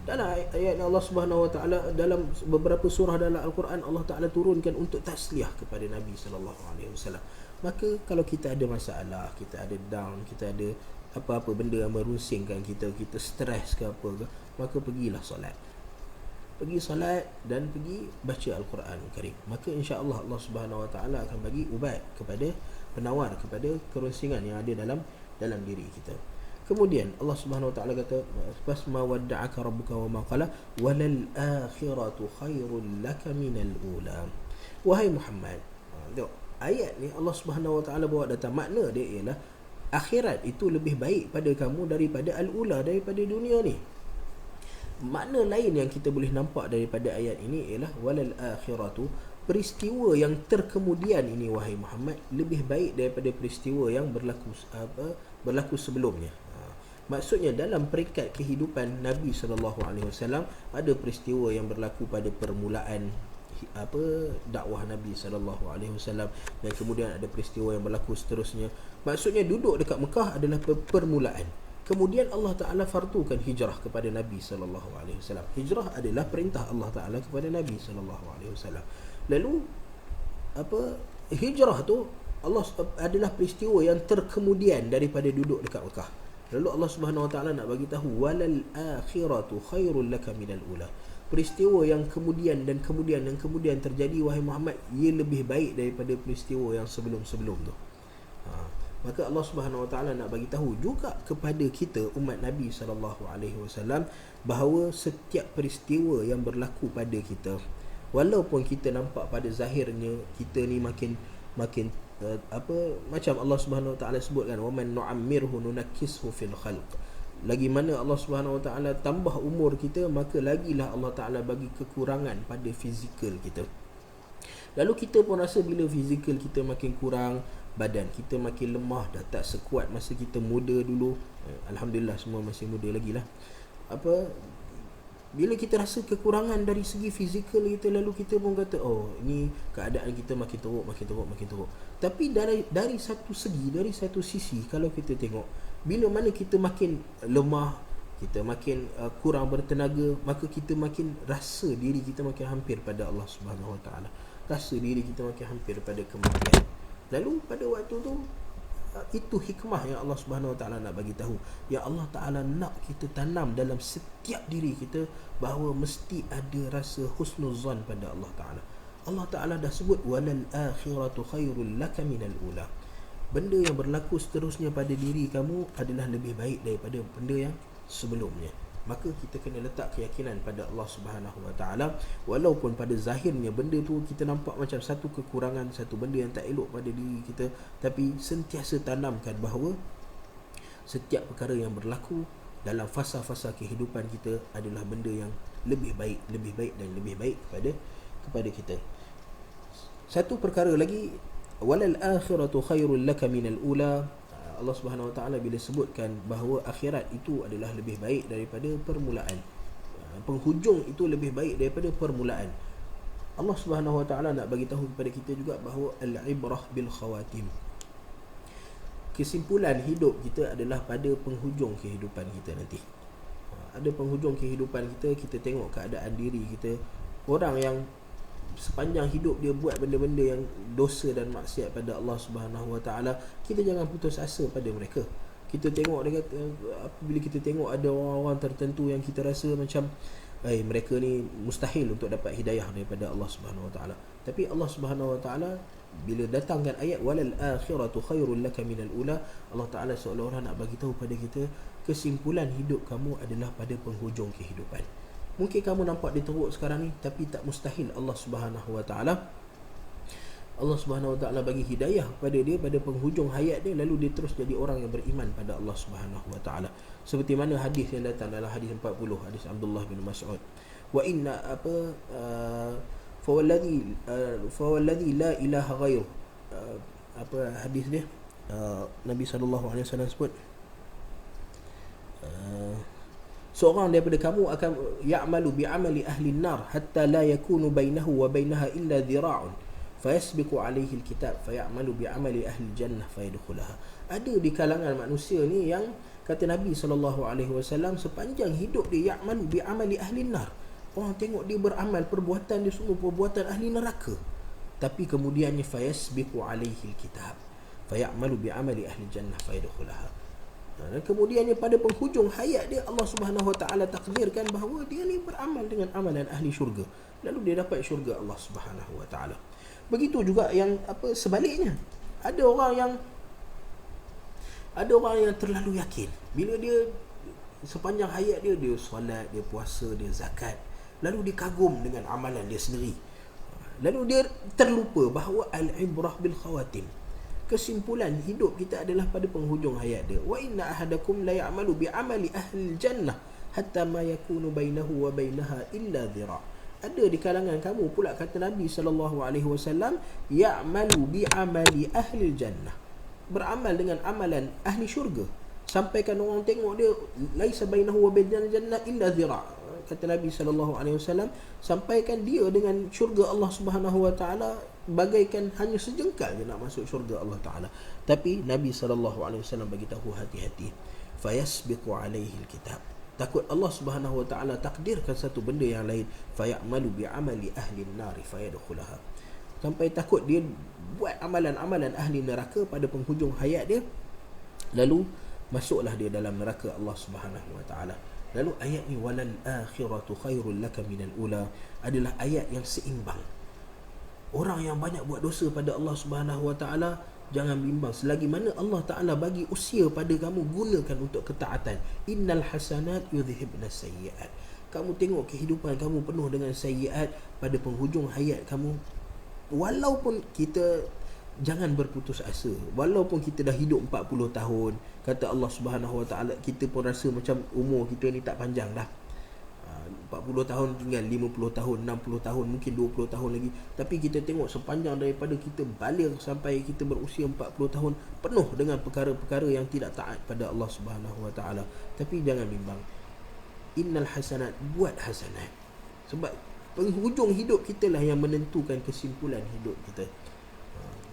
Dan ayat Allah Subhanahu Wa Taala dalam beberapa surah dalam Al-Quran, Allah Taala turunkan untuk tasliyah kepada Nabi sallallahu alaihi wasallam. Maka kalau kita ada masalah, kita ada down, kita ada apa-apa benda yang merunsingkan kita stres ke apa ke, maka pergilah solat. Pergi solat dan pergi baca Al-Quran Karim. Maka insya-Allah Allah Subhanahu Wa Taala akan bagi ubat kepada, penawar kepada kerunsingan yang ada dalam diri kita. Kemudian Allah Subhanahu Wa Taala kata, "Fasma wadda'aka rabbuka wa ma qala walal akhiratu khairul laka minal ula." Wahai Muhammad, tengok ayat ni Allah Subhanahu Wa Taala bawa datang, makna dia ialah akhirat itu lebih baik pada kamu daripada al-ula, daripada dunia ni. Makna lain yang kita boleh nampak daripada ayat ini ialah walal akhiratu, peristiwa yang terkemudian ini wahai Muhammad lebih baik daripada peristiwa yang berlaku sebelumnya. Maksudnya dalam peringkat kehidupan Nabi SAW ada peristiwa yang berlaku pada permulaan dakwah Nabi SAW, dan kemudian ada peristiwa yang berlaku seterusnya. Maksudnya duduk dekat Mekah adalah permulaan. Kemudian Allah Ta'ala fardukan hijrah kepada Nabi SAW. Hijrah adalah perintah Allah Ta'ala kepada Nabi SAW. Lalu hijrah tu Allah adalah peristiwa yang terkemudian daripada duduk dekat Mekah. Lalu Allah Subhanahu Wa Taala nak bagi tahu walal akhiratu khairul laka minal ula. Peristiwa yang kemudian terjadi wahai Muhammad, ia lebih baik daripada peristiwa yang sebelum-sebelum tu. Maka Allah Subhanahu Wa Taala nak bagi tahu juga kepada kita umat Nabi sallallahu alaihi wasallam bahawa setiap peristiwa yang berlaku pada kita, walaupun kita nampak pada zahirnya kita ni makin macam Allah Subhanahu Wa Taala sebutkan, wa man nu'ammirhu nunakkishu fil khalq. Lagi mana Allah Subhanahu Wa Taala tambah umur kita, maka lagilah Allah Taala bagi kekurangan pada fizikal kita. Lalu kita pun rasa bila fizikal kita makin kurang, badan kita makin lemah, dah tak sekuat masa kita muda dulu. Alhamdulillah semua masih muda lagi lah. Bila kita rasa kekurangan dari segi fizikal kita, lalu kita pun kata, oh ini keadaan kita makin teruk, makin teruk, makin teruk. Tapi dari satu segi, dari satu sisi, kalau kita tengok, bila mana kita makin lemah, kita makin kurang bertenaga, maka kita makin rasa diri kita makin hampir pada Allah Subhanahu Wa Taala. Rasa diri kita makin hampir pada kematian. Lalu pada waktu tu, itu hikmah yang Allah Subhanahu Wa Taala nak bagi tahu. Yang Allah Taala nak kita tanam dalam setiap diri kita bahawa mesti ada rasa husnuzan pada Allah Taala. Allah Taala dah sebut walal akhiratu khairul laka minal ula. Benda yang berlaku seterusnya pada diri kamu adalah lebih baik daripada benda yang sebelumnya. Maka kita kena letak keyakinan pada Allah Subhanahu Wa Taala, walaupun pada zahirnya benda tu kita nampak macam satu kekurangan, satu benda yang tak elok pada diri kita, tapi sentiasa tanamkan bahawa setiap perkara yang berlaku dalam fasa-fasa kehidupan kita adalah benda yang lebih baik dan lebih baik kepada kita. Satu perkara lagi, walal akhiratu khairul laka minal ula. Allah Subhanahu Wa Taala bila sebutkan bahawa akhirat itu adalah lebih baik daripada permulaan, penghujung itu lebih baik daripada permulaan. Allah Subhanahu Wa Taala nak bagi tahu kepada kita juga bahawa al-ibrah bil khawatim. Kesimpulan hidup kita adalah pada penghujung kehidupan kita nanti. Ada penghujung kehidupan kita, kita tengok keadaan diri kita. Orang yang sepanjang hidup dia buat benda-benda yang dosa dan maksiat pada Allah Subhanahu Wa Taala, kita jangan putus asa pada mereka. Kita tengok dia kata, bila kita tengok ada orang-orang tertentu yang kita rasa macam mereka ni mustahil untuk dapat hidayah daripada Allah Subhanahu Wa Taala. Tapi Allah Subhanahu Wa Taala bila datangkan ayat walal akhiratu khairul laka minal ula, Allah Taala seolah-olah nak bagi tahu pada kita kesimpulan hidup kamu adalah pada penghujung kehidupan. Mungkin kamu nampak dia teruk sekarang ni, tapi tak mustahil Allah Subhanahu Wa Taala bagi hidayah pada dia pada penghujung hayat dia, lalu dia terus jadi orang yang beriman pada Allah Subhanahu Wa Taala. Seperti mana hadis yang datang dalam hadis 40, hadis Abdullah bin Mas'ud. Wa inna fawalladhi la ilaha ghairu. Hadis dia, Nabi sallallahu alaihi wasallam sebut, seorang daripada kamu akan ya'malu bi'amali ahli an-nar hatta la yakunu bainahu wa bainaha illa dhira'un fayasbiqu alaihi al-kitab fayamalu bi'amali ahli jannah fayadkhulaha. Ada di kalangan manusia ni yang kata Nabi SAW sepanjang hidup dia ya'malu bi'amali ahli an-nar. Orang tengok dia beramal, perbuatan dia semua perbuatan ahli neraka. Tapi kemudiannya fayasbiqu alaihi al-kitab fayamalu bi'amali ahli jannah fayadkhulaha. Dan kemudiannya pada penghujung hayat dia, Allah Subhanahu Wa Taala takdirkan bahawa dia ni beramal dengan amalan ahli syurga, lalu dia dapat syurga Allah Subhanahu Wa Taala. Begitu juga yang sebaliknya, ada orang yang terlalu yakin bila dia sepanjang hayat dia solat, dia puasa, dia zakat, lalu dia kagum dengan amalan dia sendiri, lalu dia terlupa bahawa al-ibrah bil khawatim. Kesimpulan hidup kita adalah pada penghujung hayat dia. Wa inna ahadakum la ya'malu bi'amali ahli jannah hatta ma yakunu bainahu wa bainaha illa dhira'. Ada di kalangan kamu pula, kata Nabi SAW, ya'malu bi'amali ahli jannah, beramal dengan amalan ahli syurga, sampaikan orang tengok dia laisa bainahu wa bainal jannah illa dhira'. Kata Nabi SAW, sampaikan dia dengan syurga Allah Subhanahu Wa Taala bagaikan hanya sejengkal je nak masuk syurga Allah Taala. Tapi Nabi SAW bagi tahu hati-hati, fayasbiqu alaihi alkitab, takut Allah Subhanahu Wa Taala takdirkan satu benda yang lain, fayamalu bi'amali ahli an-nar fayadkhulaha, sampai takut dia buat amalan-amalan ahli neraka pada penghujung hayat dia, lalu masuklah dia dalam neraka Allah Subhanahu Wa Taala. Lalu ayat ni walal akhiratu khairul laka minal ula adalah ayat yang seimbang. Orang yang banyak buat dosa pada Allah Subhanahu Wa Taala, jangan bimbang, selagi mana Allah Taala bagi usia pada kamu, gunakan untuk ketaatan. Innal hasanat yudhibnas sayyiat. Kamu tengok kehidupan kamu penuh dengan sayyiat, pada penghujung hayat kamu, walaupun kita jangan berputus asa, walaupun kita dah hidup 40 tahun, kata Allah Subhanahu Wa Taala, kita pun rasa macam umur kita ni tak panjang dah. 40 tahun tinggal 50 tahun, 60 tahun, mungkin 20 tahun lagi. Tapi kita tengok sepanjang daripada kita baligh sampai kita berusia 40 tahun, penuh dengan perkara-perkara yang tidak taat pada Allah Subhanahu Wa Taala. Tapi jangan bimbang, innal hasanat, buat hasanat. Sebab penghujung hidup kita lah yang menentukan kesimpulan hidup kita.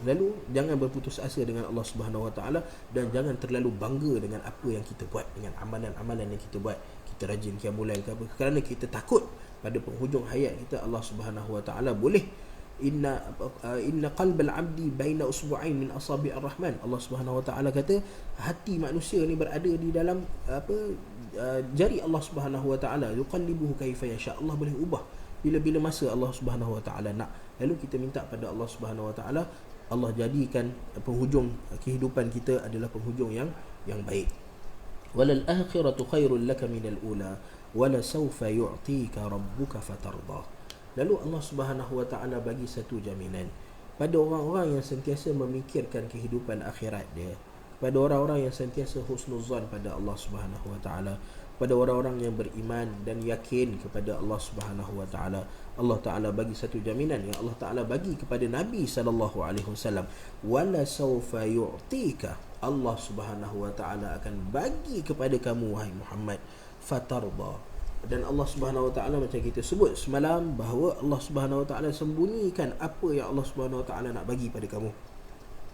Lalu jangan berputus asa dengan Allah Subhanahu Wa Taala, dan jangan terlalu bangga dengan apa yang kita buat, dengan amalan-amalan yang kita buat. Kita rajin qiyamul lail ke apa, kerana kita takut pada penghujung hayat kita Allah Subhanahu Wa Taala boleh inna qalbal abdi baina usbu'ain min asabi'ir rahman. Allah Subhanahu Wa Taala kata hati manusia ni berada di dalam jari Allah Subhanahu Wa Taala, yuqallibuhu kaifa yasha. Allah boleh ubah bila-bila masa Allah Subhanahu Wa Taala nak. Lalu kita minta pada Allah Subhanahu Wa Taala, Allah jadikan penghujung kehidupan kita adalah penghujung yang baik. Walal akhiratu khairul laka minal ula wala sawfa yu'tika rabbuka fatarda. Lalu Allah Subhanahu Wa Taala bagi satu jaminan pada orang-orang yang sentiasa memikirkan kehidupan akhirat dia, pada orang-orang yang sentiasa husnuzan pada Allah Subhanahu Wa Taala, pada orang-orang yang beriman dan yakin kepada Allah Subhanahu Wa Taala. Allah Taala bagi satu jaminan yang Allah Taala bagi kepada Nabi sallallahu alaihi wasallam, wala sawfa yu'tika, Allah Subhanahu Wa Taala akan bagi kepada kamu wahai Muhammad, fatarda. Dan Allah Subhanahu Wa Taala, macam kita sebut semalam, bahawa Allah Subhanahu Wa Taala sembunyikan apa yang Allah Subhanahu Wa Taala nak bagi pada kamu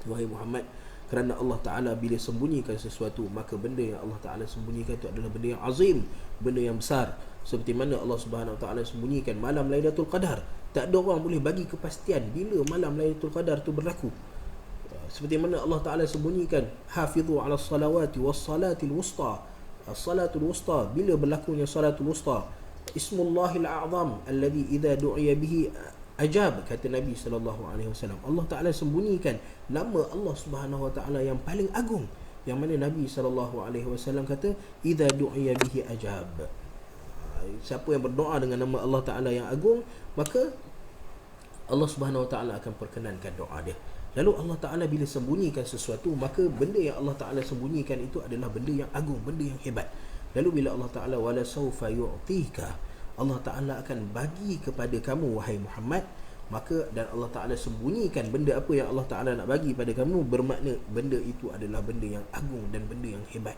wahai Muhammad. Kerana Allah Ta'ala bila sembunyikan sesuatu, maka benda yang Allah Ta'ala sembunyikan itu adalah benda yang azim, benda yang besar. Seperti mana Allah Subhanahu Wa Taala sembunyikan malam Lailatul Qadar. Tak ada orang boleh bagi kepastian bila malam Lailatul Qadar itu berlaku. Seperti mana Allah Ta'ala sembunyikan hafizu ala salawati was salatil wusta, as-salatul wusta, bila berlakunya salatul wusta. Ismullahil a'zam alladhi idza du'iya bihi ajab, kata Nabi SAW. Allah Ta'ala sembunyikan nama Allah Subhanahu Wa Taala yang paling agung, yang mana Nabi SAW kata idza du'iya bihi ajab. Siapa yang berdoa dengan nama Allah Ta'ala yang agung, maka Allah Subhanahu Wa Taala akan perkenankan doa dia. Lalu Allah Ta'ala bila sembunyikan sesuatu, maka benda yang Allah Ta'ala sembunyikan itu adalah benda yang agung, benda yang hebat. Lalu bila Allah Ta'ala wala sawfa yu'tika, Allah Ta'ala akan bagi kepada kamu wahai Muhammad, maka dan Allah Ta'ala sembunyikan benda apa yang Allah Ta'ala nak bagi pada kamu, bermakna benda itu adalah benda yang agung dan benda yang hebat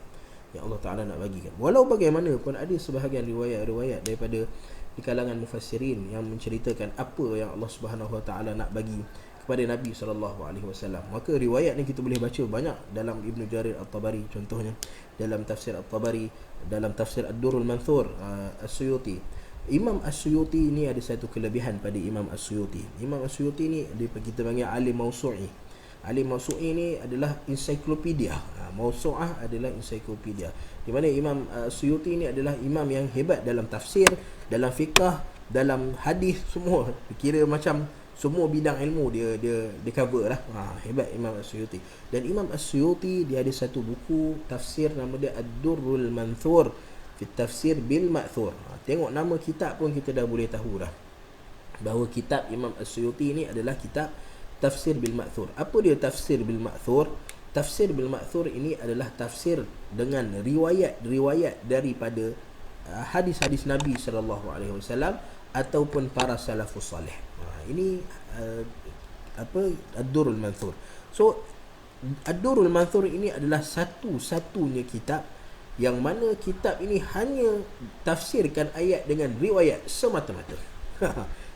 yang Allah Ta'ala nak bagikan. Walau bagaimanapun ada sebahagian riwayat-riwayat daripada di kalangan mufassirin yang menceritakan apa yang Allah Subhanahu Wa Taala nak bagi kepada Nabi SAW. Maka riwayat ni kita boleh baca banyak dalam Ibnu Jarir At-Tabari, contohnya dalam tafsir At-Tabari, dalam tafsir Ad-Durrul Manthur As-Suyuti. Imam As-Suyuti ni ada satu kelebihan pada Imam As-Suyuti. Imam As-Suyuti ni kita panggil alim mausu'i. Alim mausu'i ni adalah ensiklopedia. Mausu'ah adalah ensiklopedia. Di mana Imam As-Suyuti ni adalah imam yang hebat dalam tafsir, dalam fiqh, dalam hadis, semua. Kira macam semua bidang ilmu dia cover lah. Hebat Imam As-Suyuti. Dan Imam As-Suyuti dia ada satu buku tafsir, nama dia Ad-Durrul Manthur fi Tafsir bil Ma'thur. Tengok nama kitab pun kita dah boleh tahu dah bahawa kitab Imam As-Suyuti ni adalah kitab Tafsir bil Ma'thur. Apa dia Tafsir bil Ma'thur? Tafsir bil Ma'thur ini adalah tafsir dengan riwayat-riwayat daripada hadis-hadis Nabi SAW ataupun para salafus salih. Ini Ad-Durrul Manthur. So Ad-Durrul Manthur ini adalah satu-satunya kitab yang mana kitab ini hanya tafsirkan ayat dengan riwayat semata-mata.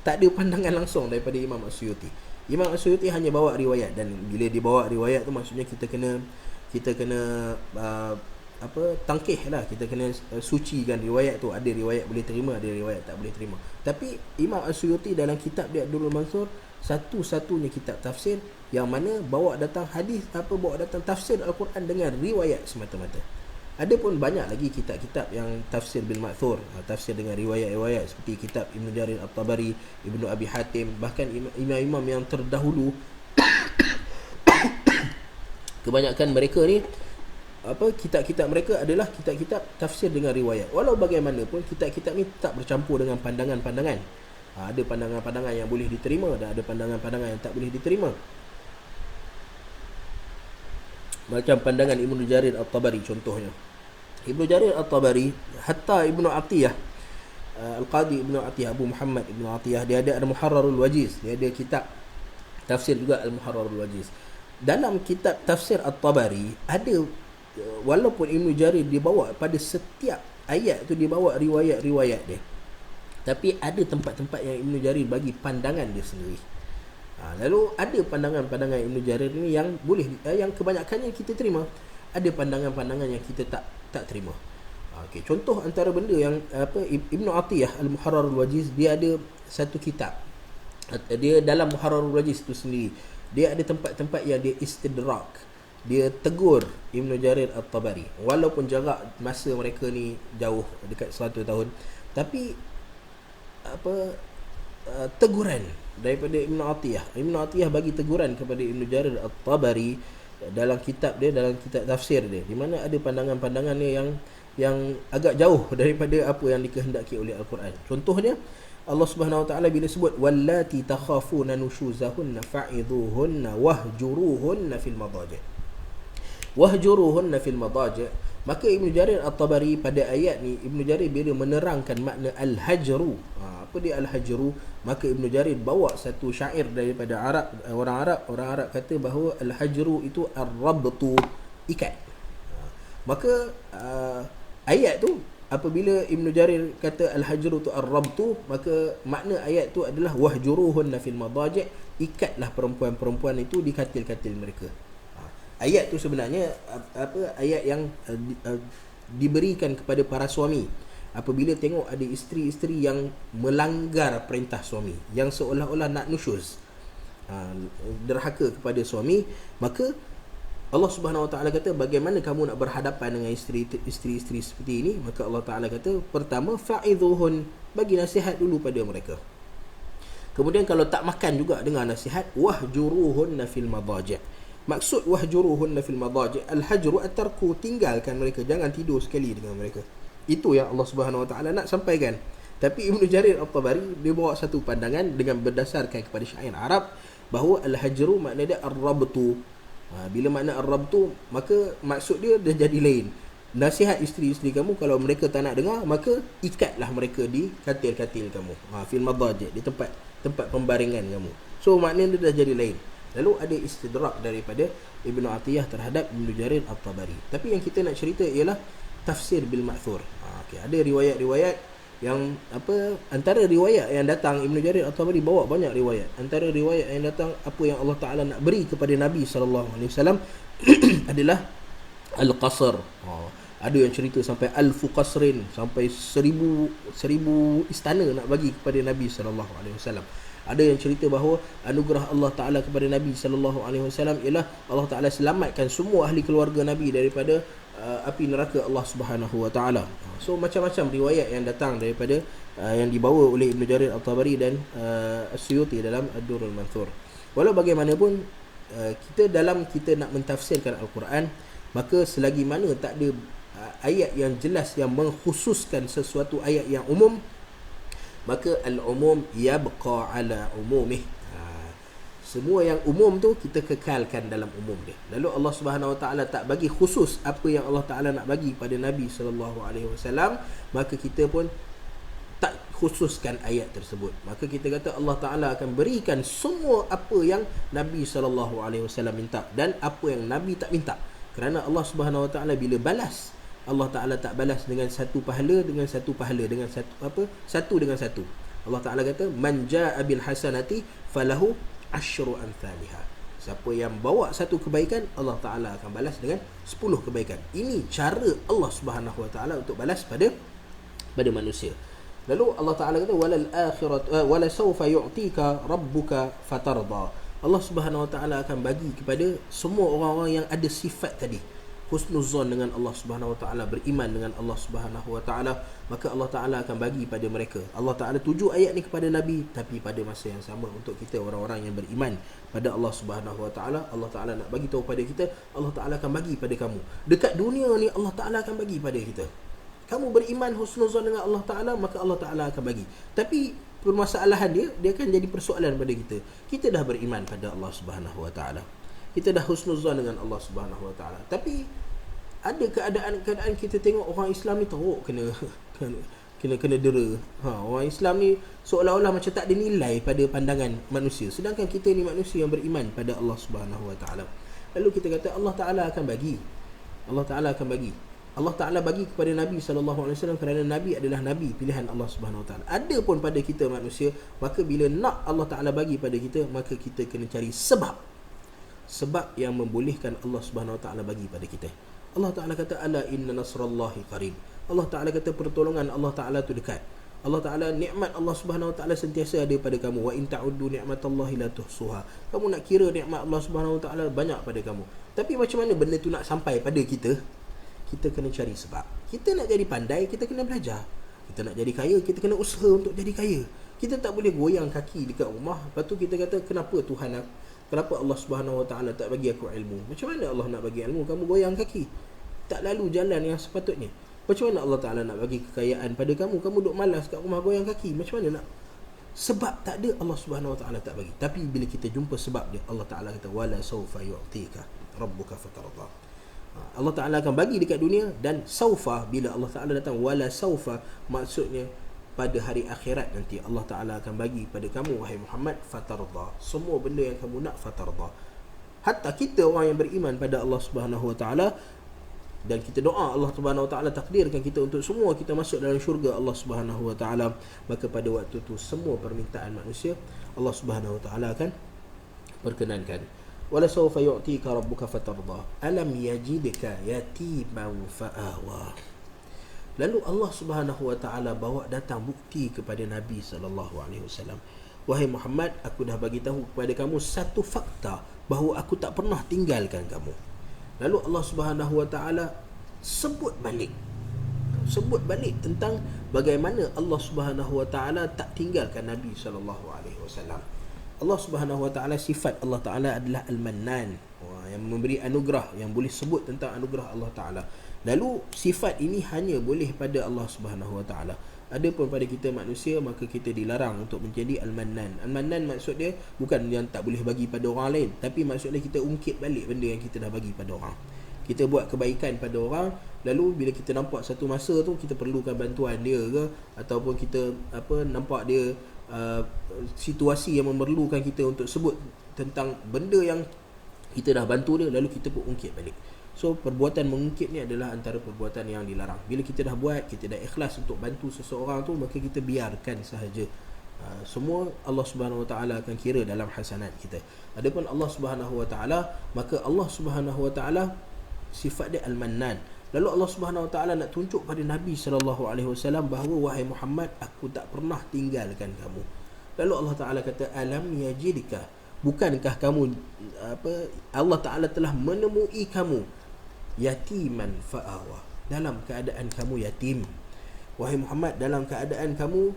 Tak ada pandangan langsung daripada Imam As-Suyuti. Imam As-Suyuti hanya bawa riwayat, dan bila dia bawa riwayat tu maksudnya kita kena tangkih lah, kita kena sucikan riwayat tu. Ada riwayat boleh terima, ada riwayat tak boleh terima. Tapi Imam As-Suyuti dalam kitab dia Ad-Durrul Manthur, satu-satunya kitab tafsir yang mana bawa datang hadis, bawa datang tafsir Al-Quran dengan riwayat semata-mata. Ada pun banyak lagi kitab-kitab yang tafsir bil Ma'thur, tafsir dengan riwayat-riwayat, seperti kitab Ibnu Jarir At-Tabari, Ibnu Abi Hatim, bahkan imam-imam yang terdahulu. Kebanyakan mereka ni kitab-kitab mereka adalah kitab-kitab tafsir dengan riwayat. Walau bagaimanapun kitab-kitab ni tak bercampur dengan pandangan-pandangan. Ada pandangan-pandangan yang boleh diterima dan ada pandangan-pandangan yang tak boleh diterima. Macam pandangan Ibnu Jarir At-Tabari contohnya. Ibnu Jarir At-Tabari, hatta Ibnu Atiyah, Al-Qadi Ibnu Atiyah, Abu Muhammad Ibnu Atiyah, dia ada Al-Muharrarul Wajiz. Dia ada kitab tafsir juga, Al-Muharrarul Wajiz. Dalam kitab tafsir At-Tabari ada walaupun Ibnu Jarir dia bawa pada setiap ayat tu dia bawa riwayat-riwayat dia, tapi ada tempat-tempat yang Ibnu Jarir bagi pandangan dia sendiri. Lalu ada pandangan-pandangan Ibnu Jarir ni yang boleh, yang kebanyakannya kita terima. Ada pandangan-pandangan yang kita tak terima. Okey, contoh antara benda yang Ibnu Atiyah Al-Muharrarul Wajiz, dia ada satu kitab. Dia dalam Muharrarul Wajiz tu sendiri, dia ada tempat-tempat yang dia istidrak, dia tegur Ibnu Jarir At-Tabari, walaupun jarak masa mereka ni jauh dekat 100 tahun, tapi teguran daripada Ibnu Atiyah. Ibnu Atiyah bagi teguran kepada Ibnu Jarir At-Tabari dalam kitab dia, dalam kitab tafsir dia, di mana ada pandangan-pandangan dia yang agak jauh daripada apa yang dikehendaki oleh Al-Quran. Contohnya Allah Subhanahu Wa Taala bila sebut wallati takhafuna nushuzahunna fa'idhuhunna wahjuruhunna fil madaji'. Wahjuruhunna fil madaji'. Maka Ibnu Jarir At-Tabari pada ayat ni, Ibnu Jarir bila menerangkan makna al-hajru. Apa dia al-hajru? Maka Ibnu Jarir bawa satu syair daripada orang Arab kata bahawa al-hajru itu ar-rabtu, ikat. Maka ayat tu, apabila Ibnu Jarir kata al-hajru tu ar-rabtu, maka makna ayat tu adalah wahjuruhunna fil madaji', ikatlah perempuan-perempuan itu di katil-katil mereka. Ayat tu sebenarnya ayat yang diberikan kepada para suami apabila tengok ada isteri-isteri yang melanggar perintah suami, yang seolah-olah nak nusyuz, derhaka kepada suami. Maka Allah Subhanahu Wa Taala kata, bagaimana kamu nak berhadapan dengan isteri-isteri seperti ini? Maka Allah Taala kata, pertama fa'idhuhun, bagi nasihat dulu pada mereka. Kemudian kalau tak makan juga dengan nasihat, wahjuruhunna fil madaji'. Maksud wahjuruhunna fil madaji', al-hajru at-tarku, tinggalkan mereka, jangan tidur sekali dengan mereka. Itu yang Allah Subhanahu Wa Taala nak sampaikan. Tapi Ibnu Jarir At-Tabari dia bawa satu pandangan dengan berdasarkan kepada syair Arab bahawa al-hajru makna dia ar-rabtu. Bila makna ar-rabtu, maka maksud dia dah jadi lain. Nasihat isteri-isteri kamu, kalau mereka tak nak dengar, maka ikatlah mereka di katil-katil kamu, fil madaji', di tempat pembaringan kamu. So maknanya dia dah jadi lain. Lalu ada istidrak daripada Ibnu Atiyah terhadap Ibnu Jarir At-Tabari. Tapi yang kita nak cerita ialah tafsir bil ma'thur. Okey, ada riwayat-riwayat yang antara riwayat yang datang, Ibnu Jarir At-Tabari bawa banyak riwayat. Antara riwayat yang datang, apa yang Allah Taala nak beri kepada Nabi sallallahu alaihi wasallam adalah al-qasr. Ada yang cerita sampai alfu qasrin, sampai 1000 istana nak bagi kepada Nabi sallallahu alaihi wasallam. Ada yang cerita bahawa anugerah Allah Ta'ala kepada Nabi sallallahu alaihi wasallam ialah Allah Ta'ala selamatkan semua ahli keluarga Nabi daripada api neraka Allah Subhanahu Wa Ta'ala. So macam-macam riwayat yang datang daripada yang dibawa oleh Ibnu Jarir At-Tabari dan As-Suyuti dalam Ad-Durrul Manthur. Walau bagaimanapun, kita nak mentafsirkan Al-Quran, maka selagi mana tak ada ayat yang jelas yang mengkhususkan sesuatu ayat yang umum, maka al-umum yabqa ala umumih. Semua yang umum tu kita kekalkan dalam umum dia. Lalu Allah Subhanahu Wa Taala tak bagi khusus apa yang Allah Taala nak bagi pada Nabi sallallahu alaihi wasallam, maka kita pun tak khususkan ayat tersebut. Maka kita kata Allah Taala akan berikan semua apa yang Nabi sallallahu alaihi wasallam minta dan apa yang Nabi tak minta. Kerana Allah Subhanahu Wa Taala bila balas, Allah Ta'ala tak balas dengan satu pahala dengan satu satu. Allah Ta'ala kata, man ja'a bil hasanati falahu asyru amthaliha. Siapa yang bawa satu kebaikan, Allah Ta'ala akan balas dengan 10 kebaikan. Ini cara Allah Subhanahu Wa Ta'ala untuk balas pada manusia. Lalu Allah Ta'ala kata, walal akhirat wala sawfa yu'tika rabbuka fatarda. Allah Subhanahu Wa Ta'ala akan bagi kepada semua orang-orang yang ada sifat tadi, husnuzon dengan Allah Subhanahu Wa Taala, beriman dengan Allah Subhanahu Wa Taala, maka Allah Taala akan bagi pada mereka. Allah Taala tuju ayat ni kepada Nabi, tapi pada masa yang sama untuk kita orang-orang yang beriman pada Allah Subhanahu Wa Taala, Allah Taala nak bagi tahu pada kita, Allah Taala akan bagi pada kamu. Dekat dunia ni Allah Taala akan bagi pada kita. Kamu beriman husnuzon dengan Allah Taala, maka Allah Taala akan bagi. Tapi permasalahan dia akan jadi persoalan pada kita. Kita dah beriman pada Allah Subhanahu Wa Taala, kita dah husnuzan dengan Allah Subhanahu Wa Taala, tapi ada keadaan kita tengok orang Islam ni teruk kena dera. Orang Islam ni seolah-olah macam tak ada nilai pada pandangan manusia, sedangkan kita ni manusia yang beriman pada Allah Subhanahu Wa Taala. Lalu kita kata Allah Taala akan bagi. Allah Ta'ala akan bagi. Allah Ta'ala bagi kepada Nabi SAW kerana Nabi adalah Nabi pilihan Allah Subhanahu Wa Ta'ala. Ada pun pada kita manusia, maka bila nak Allah Ta'ala bagi pada kita, maka kita kena cari sebab yang membolehkan Allah Subhanahu Wa Ta'ala bagi pada kita. Allah Ta'ala kata, ala inna nasrallahi qarib. Allah Ta'ala kata pertolongan Allah Ta'ala tu dekat. Allah Ta'ala, nikmat Allah Subhanahu Wa Ta'ala sentiasa ada pada kamu. Wa in ta'uddu ni'matallahi la tuhsuha. Kamu nak kira nikmat Allah Subhanahu Wa Ta'ala banyak pada kamu. Tapi macam mana benda tu nak sampai pada kita? Kita kena cari sebab. Kita nak jadi pandai, kita kena belajar. Kita nak jadi kaya, kita kena usaha untuk jadi kaya. Kita tak boleh goyang kaki dekat rumah, lepas tu kita kata, kenapa Tuhan aku, kenapa Allah Subhanahu Wa Ta'ala tak bagi aku ilmu? Macam mana Allah nak bagi ilmu? Kamu goyang kaki, tak lalu jalan yang sepatutnya. Macam mana Allah Ta'ala nak bagi kekayaan pada kamu? Kamu duduk malas kat rumah goyang kaki. Macam mana nak? Sebab tak ada, Allah Subhanahu Wa Ta'ala tak bagi. Tapi bila kita jumpa sebab dia, Allah Ta'ala kata, wala sawfa yu'tika rabbuka fatarda. Allah Ta'ala akan bagi dekat dunia, dan saufa, bila Allah Ta'ala datang wala saufa, maksudnya pada hari akhirat nanti Allah Ta'ala akan bagi pada kamu, wahai Muhammad, fatarda. Semua benda yang kamu nak, fatarda. Hatta kita orang yang beriman pada Allah Subhanahu Wa Ta'ala, dan kita doa Allah Subhanahu Wa Ta'ala takdirkan kita untuk semua kita masuk dalam syurga Allah Subhanahu Wa Ta'ala, maka pada waktu tu semua permintaan manusia Allah Subhanahu Wa Ta'ala akan perkenankan. Wala sawfa yu'tika rabbuka fatarda. Alam yajidka yatiman fa'awa. Lalu Allah Subhanahu Wa Ta'ala bawa datang bukti kepada Nabi SAW. Wahai Muhammad, aku dah bagi tahu kepada kamu satu fakta, bahawa aku tak pernah tinggalkan kamu. Lalu Allah Subhanahu Wa Ta'ala sebut balik tentang bagaimana Allah Subhanahu Wa Ta'ala tak tinggalkan Nabi SAW. Allah Subhanahu Wa Ta'ala, sifat Allah Ta'ala adalah Al-Mannan, yang memberi anugerah, yang boleh sebut tentang anugerah Allah Ta'ala. Lalu sifat ini hanya boleh pada Allah Subhanahu Wa Ta'ala. Adapun pada kita manusia, maka kita dilarang untuk menjadi Al-Mannan. Al-Mannan maksud dia bukan yang tak boleh bagi pada orang lain, tapi maksudnya kita ungkit balik benda yang kita dah bagi pada orang. Kita buat kebaikan pada orang, lalu bila kita nampak satu masa tu kita perlukan bantuan dia ke, ataupun kita nampak dia situasi yang memerlukan kita untuk sebut tentang benda yang kita dah bantu dia, lalu kita pun ungkit balik. So perbuatan mengungkit ni adalah antara perbuatan yang dilarang. Bila kita dah buat, kita dah ikhlas untuk bantu seseorang tu, maka kita biarkan sahaja. Semua Allah Subhanahu Wa Ta'ala akan kira dalam hasanat kita. Adapun Allah Subhanahu Wa Ta'ala, maka Allah Subhanahu Wa Ta'ala sifat dia Al-Mannan. Lalu Allah Subhanahu Wa Ta'ala nak tunjuk pada Nabi SAW bahawa, wahai Muhammad, aku tak pernah tinggalkan kamu. Lalu Allah Ta'ala kata, alam yajidka, bukankah kamu Allah Ta'ala telah menemui kamu yatiman fa'awa, dalam keadaan kamu yatim. Wahai Muhammad, dalam keadaan kamu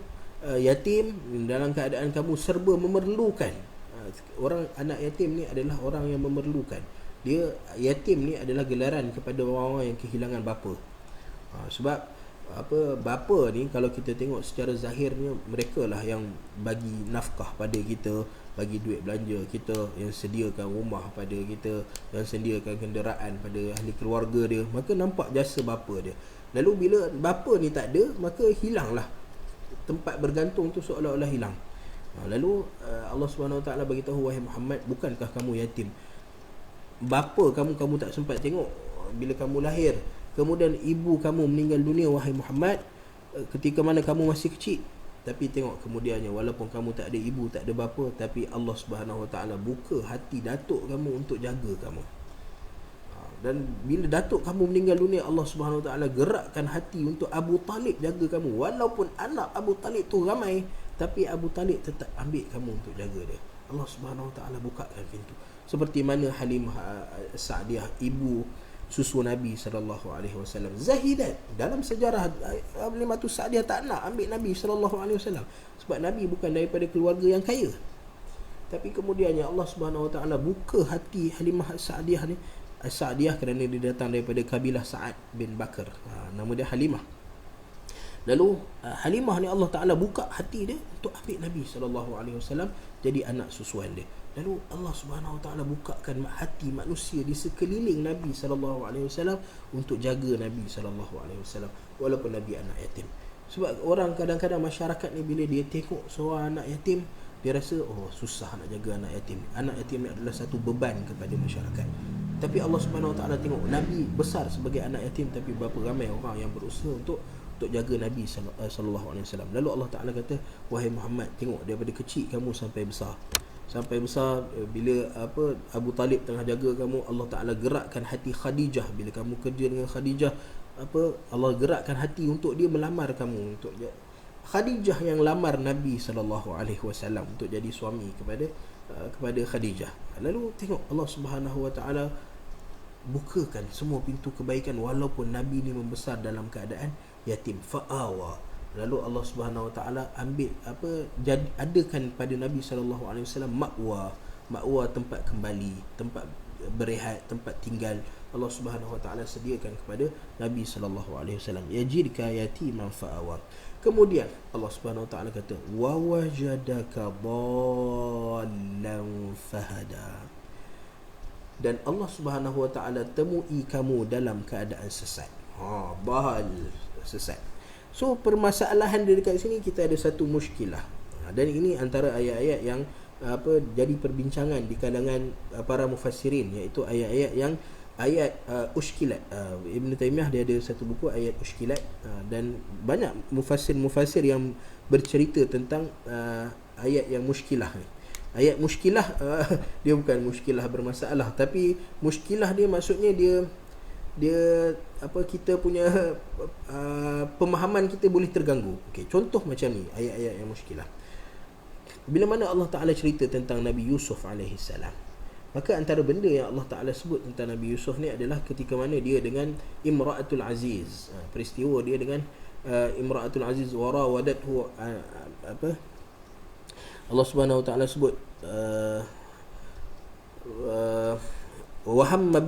yatim, dalam keadaan kamu serba memerlukan. Orang anak yatim ni adalah orang yang memerlukan. Dia yatim ni adalah gelaran kepada orang-orang yang kehilangan bapa. Sebab bapa ni kalau kita tengok secara zahirnya, mereka lah yang bagi nafkah pada kita, bagi duit belanja kita, yang sediakan rumah pada kita, yang sediakan kenderaan pada ahli keluarga dia. Maka nampak jasa bapa dia. Lalu bila bapa ni tak ada, maka hilanglah tempat bergantung tu, seolah-olah hilang. Lalu Allah Subhanahu Wa Ta'ala bagi tahu, wahai Muhammad, bukankah kamu yatim? Bapa kamu tak sempat tengok bila kamu lahir. Kemudian ibu kamu meninggal dunia, wahai Muhammad, ketika mana kamu masih kecil. Tapi tengok kemudiannya, walaupun kamu tak ada ibu, tak ada bapa, tapi Allah Subhanahu Wa Ta'ala buka hati datuk kamu untuk jaga kamu. Dan bila datuk kamu meninggal dunia, Allah Subhanahu Wa Ta'ala gerakkan hati untuk Abu Talib jaga kamu. Walaupun anak Abu Talib tu ramai, tapi Abu Talib tetap ambil kamu untuk jaga dia. Allah Subhanahu Wa Ta'ala bukakan pintu. Seperti mana Halimah Sa'diyah, ibu susu Nabi SAW, zahidat. Dalam sejarah, Halimah Sa'diyah tak nak ambil Nabi SAW, sebab Nabi bukan daripada keluarga yang kaya. Tapi kemudiannya Allah Subhanahu Wa Ta'ala buka hati Halimah Sa'diyah ni, Sa'diyah kerana dia datang daripada kabilah Sa'ad bin Bakar, nama dia Halimah. Lalu Halimah ni Allah Ta'ala buka hati dia untuk ambil Nabi SAW jadi anak susuan dia. Lalu Allah Subhanahu Wa Ta'ala bukakan hati manusia di sekeliling Nabi SAW untuk jaga Nabi SAW, walaupun Nabi anak yatim. Sebab orang kadang-kadang masyarakat ni, bila dia tengok seorang anak yatim, dia rasa, oh susah nak jaga anak yatim. Anak yatim ni adalah satu beban kepada masyarakat. Tapi Allah Subhanahu Wa Taala tengok Nabi besar sebagai anak yatim, tapi berapa ramai orang yang berusaha untuk jaga Nabi sallallahu alaihi wasallam. Lalu Allah Taala kata, wahai Muhammad, tengok daripada kecil kamu sampai besar. Sampai besar, bila Abu Talib tengah jaga kamu, Allah Taala gerakkan hati Khadijah. Bila kamu kerja dengan Khadijah, Allah gerakkan hati untuk dia melamar kamu, untuk Khadijah yang lamar Nabi sallallahu alaihi wasallam untuk jadi suami kepada Khadijah. Lalu tengok Allah Subhanahu Wa Taala bukakan semua pintu kebaikan walaupun Nabi ni membesar dalam keadaan yatim. Fa'awa. Lalu Allah Subhanahu Wa Taala ambil adakan pada Nabi sallallahu alaihi wasallam makwa, tempat kembali, tempat berehat, tempat tinggal. Allah Subhanahu Wa Taala sediakan kepada Nabi sallallahu alaihi wasallam, yajidka yatiman fa'awa. Kemudian Allah Subhanahu Wa Taala kata, wa wajadaka dhallan fahada. Dan Allah Subhanahu Wa Taala temui kamu dalam keadaan sesat. Bahal, sesat. So permasalahan di dekat sini, kita ada satu muskilah. Dan ini antara ayat-ayat yang jadi perbincangan di kalangan para mufassirin, iaitu ayat-ayat yang ushkilat. Ibn Taymiyah dia ada satu buku ayat ushkilat, dan banyak mufassir yang bercerita tentang ayat yang muskilah ni. Ayat muskilah dia bukan muskilah bermasalah, tapi muskilah dia maksudnya dia kita punya pemahaman kita boleh terganggu. Okey, contoh macam ni ayat-ayat yang muskilah. Bila mana Allah Taala cerita tentang Nabi Yusuf alaihi salam, maka antara benda yang Allah Taala sebut tentang Nabi Yusuf ni adalah ketika mana dia dengan Imra'atul Aziz. Peristiwa dia dengan Imra'atul Aziz, warawadathu Allah Subhanahu Wa Taala sebut wahamma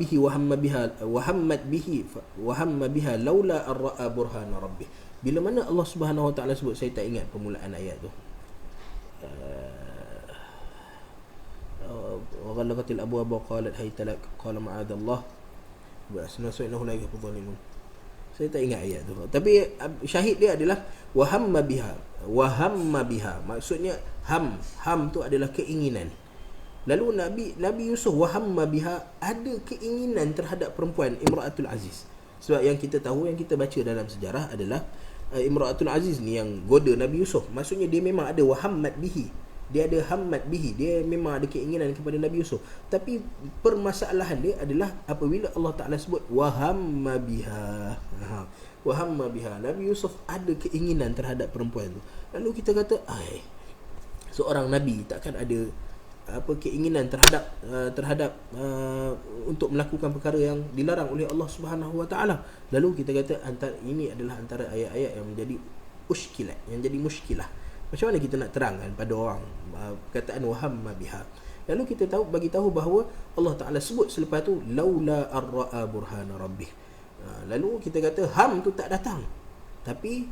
biha laula ar-ra'a burhana rabbih. Bila mana Allah Subhanahu Wa Taala sebut, saya tak ingat permulaan ayat tu. Waghallaqatil abwaab wa qalat hayta lak qala ma'adallah wa asnasunahu la yuhibbul zalimun. Saya tak ingat ayat tu, tapi syahid dia adalah wahamma biha. Maksudnya ham tu adalah keinginan. Lalu Nabi Yusuf wahamma biha, ada keinginan terhadap perempuan Imra'atul Aziz. Sebab yang kita tahu, yang kita baca dalam sejarah adalah Imra'atul Aziz ni yang goda Nabi Yusuf. Maksudnya dia memang ada wahammat bihi, dia ada hammat bihi, dia memang ada keinginan kepada Nabi Yusuf. Tapi permasalahan dia adalah apabila Allah Ta'ala sebut wahamma biha, Nabi Yusuf ada keinginan terhadap perempuan tu. Lalu kita kata, seorang Nabi takkan ada keinginan terhadap untuk melakukan perkara yang dilarang oleh Allah Subhanahu Wa Taala. Lalu kita kata ini adalah antara ayat-ayat yang menjadi ushkilat, yang jadi muskilah. Macam mana kita nak terangkan pada orang perkataan wahamma biha? Lalu kita bagi tahu bahawa Allah Taala sebut selepas tu laula ar-ra'a burhana rabbih. Lalu kita kata ham tu tak datang. Tapi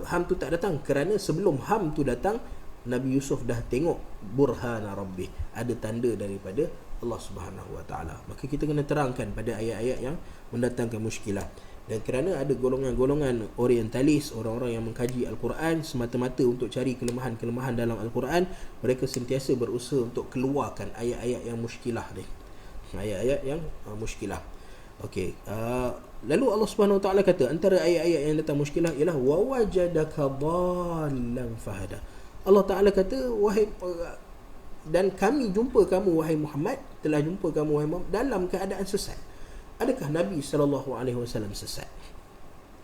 ham tu tak datang kerana sebelum ham tu datang, Nabi Yusuf dah tengok burhana rabbih, ada tanda daripada Allah Subhanahu Wa Taala. Maka kita kena terangkan pada ayat-ayat yang mendatangkan muskilah. Dan kerana ada golongan-golongan orientalis, orang-orang yang mengkaji Al-Quran semata-mata untuk cari kelemahan-kelemahan dalam Al-Quran, mereka sentiasa berusaha untuk keluarkan ayat-ayat yang muskilah ni. Ayat-ayat yang muskilah. Okey. Lalu Allah Subhanahu Wa Taala kata antara ayat-ayat yang datang muskilah ialah wa wajadaka dhallan fahada. Allah Ta'ala kata, dan kami jumpa kamu wahai Muhammad, telah jumpa kamu wahai Muhammad dalam keadaan sesat. Adakah Nabi SAW sesat?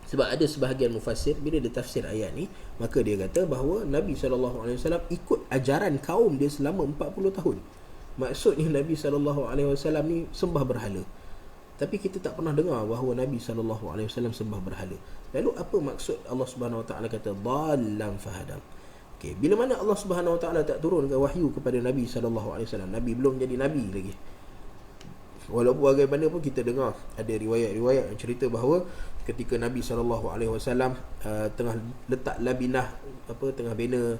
Sebab ada sebahagian mufassir bila dia tafsir ayat ni, maka dia kata bahawa Nabi SAW ikut ajaran kaum dia selama 40 tahun. Maksudnya Nabi SAW ni sembah berhala. Tapi kita tak pernah dengar bahawa Nabi SAW sembah berhala. Lalu apa maksud Allah Subhanahu Wa Taala kata dhallan fahada? Okay, bila mana Allah Subhanahu Wa Taala tak turunkan wahyu kepada Nabi SAW, Nabi belum jadi Nabi lagi. Walaupun bagaimanapun kita dengar ada riwayat-riwayat yang cerita bahawa ketika Nabi SAW tengah letak labinah, tengah bina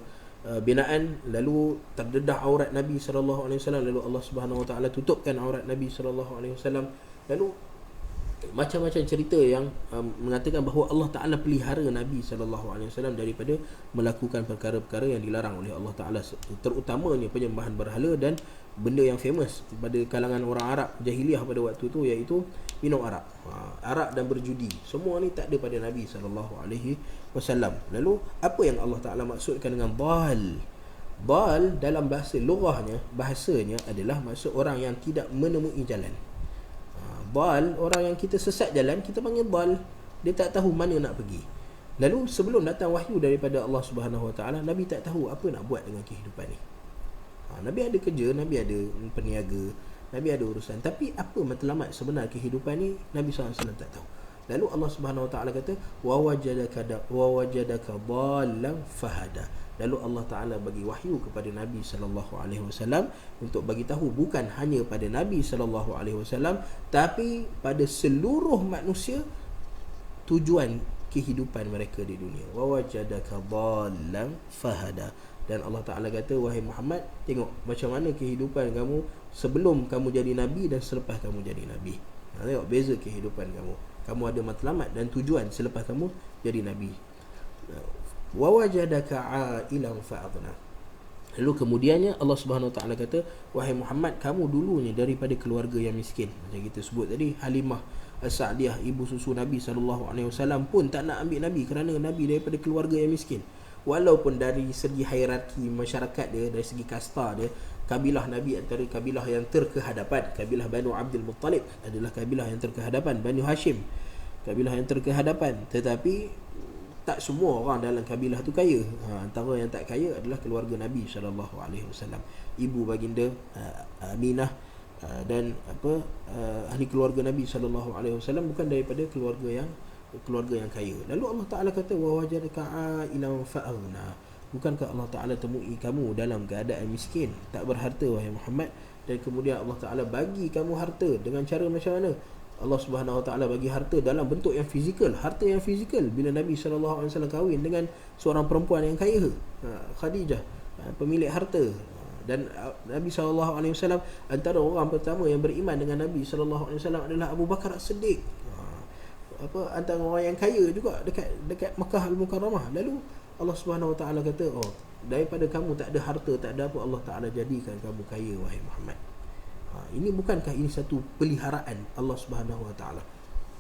binaan, lalu terdedah aurat Nabi SAW, lalu Allah Subhanahu Wa Taala tutupkan aurat Nabi SAW, lalu macam-macam cerita yang mengatakan bahawa Allah Ta'ala pelihara Nabi SAW daripada melakukan perkara-perkara yang dilarang oleh Allah Ta'ala, terutamanya penyembahan berhala dan benda yang famous pada kalangan orang Arab jahiliah pada waktu tu, iaitu minum arak. Arak dan berjudi, semua ni tak ada pada Nabi SAW. Lalu apa yang Allah Ta'ala maksudkan dengan dal? Dal dalam bahasa lughahnya, bahasanya adalah maksud orang yang tidak menemui jalan. Dal, orang yang kita sesat jalan, kita panggil dal. Dia tak tahu mana nak pergi. Lalu sebelum datang wahyu daripada Allah Subhanahu Wa Taala, Nabi tak tahu apa nak buat dengan kehidupan ni. Nabi ada kerja, Nabi ada peniaga, Nabi ada urusan. Tapi apa matlamat sebenar kehidupan ni, Nabi SAW tak tahu. Lalu Allah Subhanahu Wa Taala kata, wa wajadaka dhallan fahada. Lalu Allah Ta'ala bagi wahyu kepada Nabi SAW untuk bagi tahu bukan hanya pada Nabi SAW, tapi pada seluruh manusia tujuan kehidupan mereka di dunia. Wa wajadaka dhallan fahada. Dan Allah Ta'ala kata, wahai Muhammad, tengok macam mana kehidupan kamu sebelum kamu jadi Nabi dan selepas kamu jadi Nabi. Tengok beza kehidupan kamu. Kamu ada matlamat dan tujuan selepas kamu jadi Nabi. Wa wajadaka ailan fa'adna. Lalu kemudiannya Allah Subhanahu Wa Taala kata, wahai Muhammad, kamu dulunya daripada keluarga yang miskin. Macam kita sebut tadi, Halimah As-Sa'diyah, ibu susu Nabi SAW pun tak nak ambil Nabi kerana Nabi daripada keluarga yang miskin. Walaupun dari segi hierarki masyarakat dia, dari segi kasta dia, kabilah Nabi antara kabilah yang terkehadapan. Kabilah Banu Abdul Muttalib adalah kabilah yang terkehadapan. Banu Hashim, kabilah yang terkehadapan. Tetapi tak semua orang dalam kabilah tu kaya. Antara yang tak kaya adalah keluarga Nabi SAW. Ibu baginda Aminah dan ahli keluarga Nabi SAW bukan daripada keluarga yang kaya. Lalu Allah Ta'ala kata, wa wajadaka ailan fa'aghna. Bukankah Allah Ta'ala temui kamu dalam keadaan miskin, tak berharta wahai Muhammad, dan kemudian Allah Ta'ala bagi kamu harta dengan cara macam mana? Allah Subhanahu Wa Taala bagi harta dalam bentuk yang fizikal. Harta yang fizikal bila Nabi SAW kahwin dengan seorang perempuan yang kaya, Khadijah, pemilik harta. Dan Nabi SAW antara orang pertama yang beriman dengan Nabi SAW adalah Abu Bakar As-Siddiq. Antara orang yang kaya juga dekat Makkah Al-Mukarramah. Lalu Allah Subhanahu Wa Taala kata, daripada kamu tak ada harta, tak ada apa, Allah Ta'ala jadikan kamu kaya wahai Muhammad. Ini bukankah ini satu peliharaan Allah Subhanahu Wa Taala,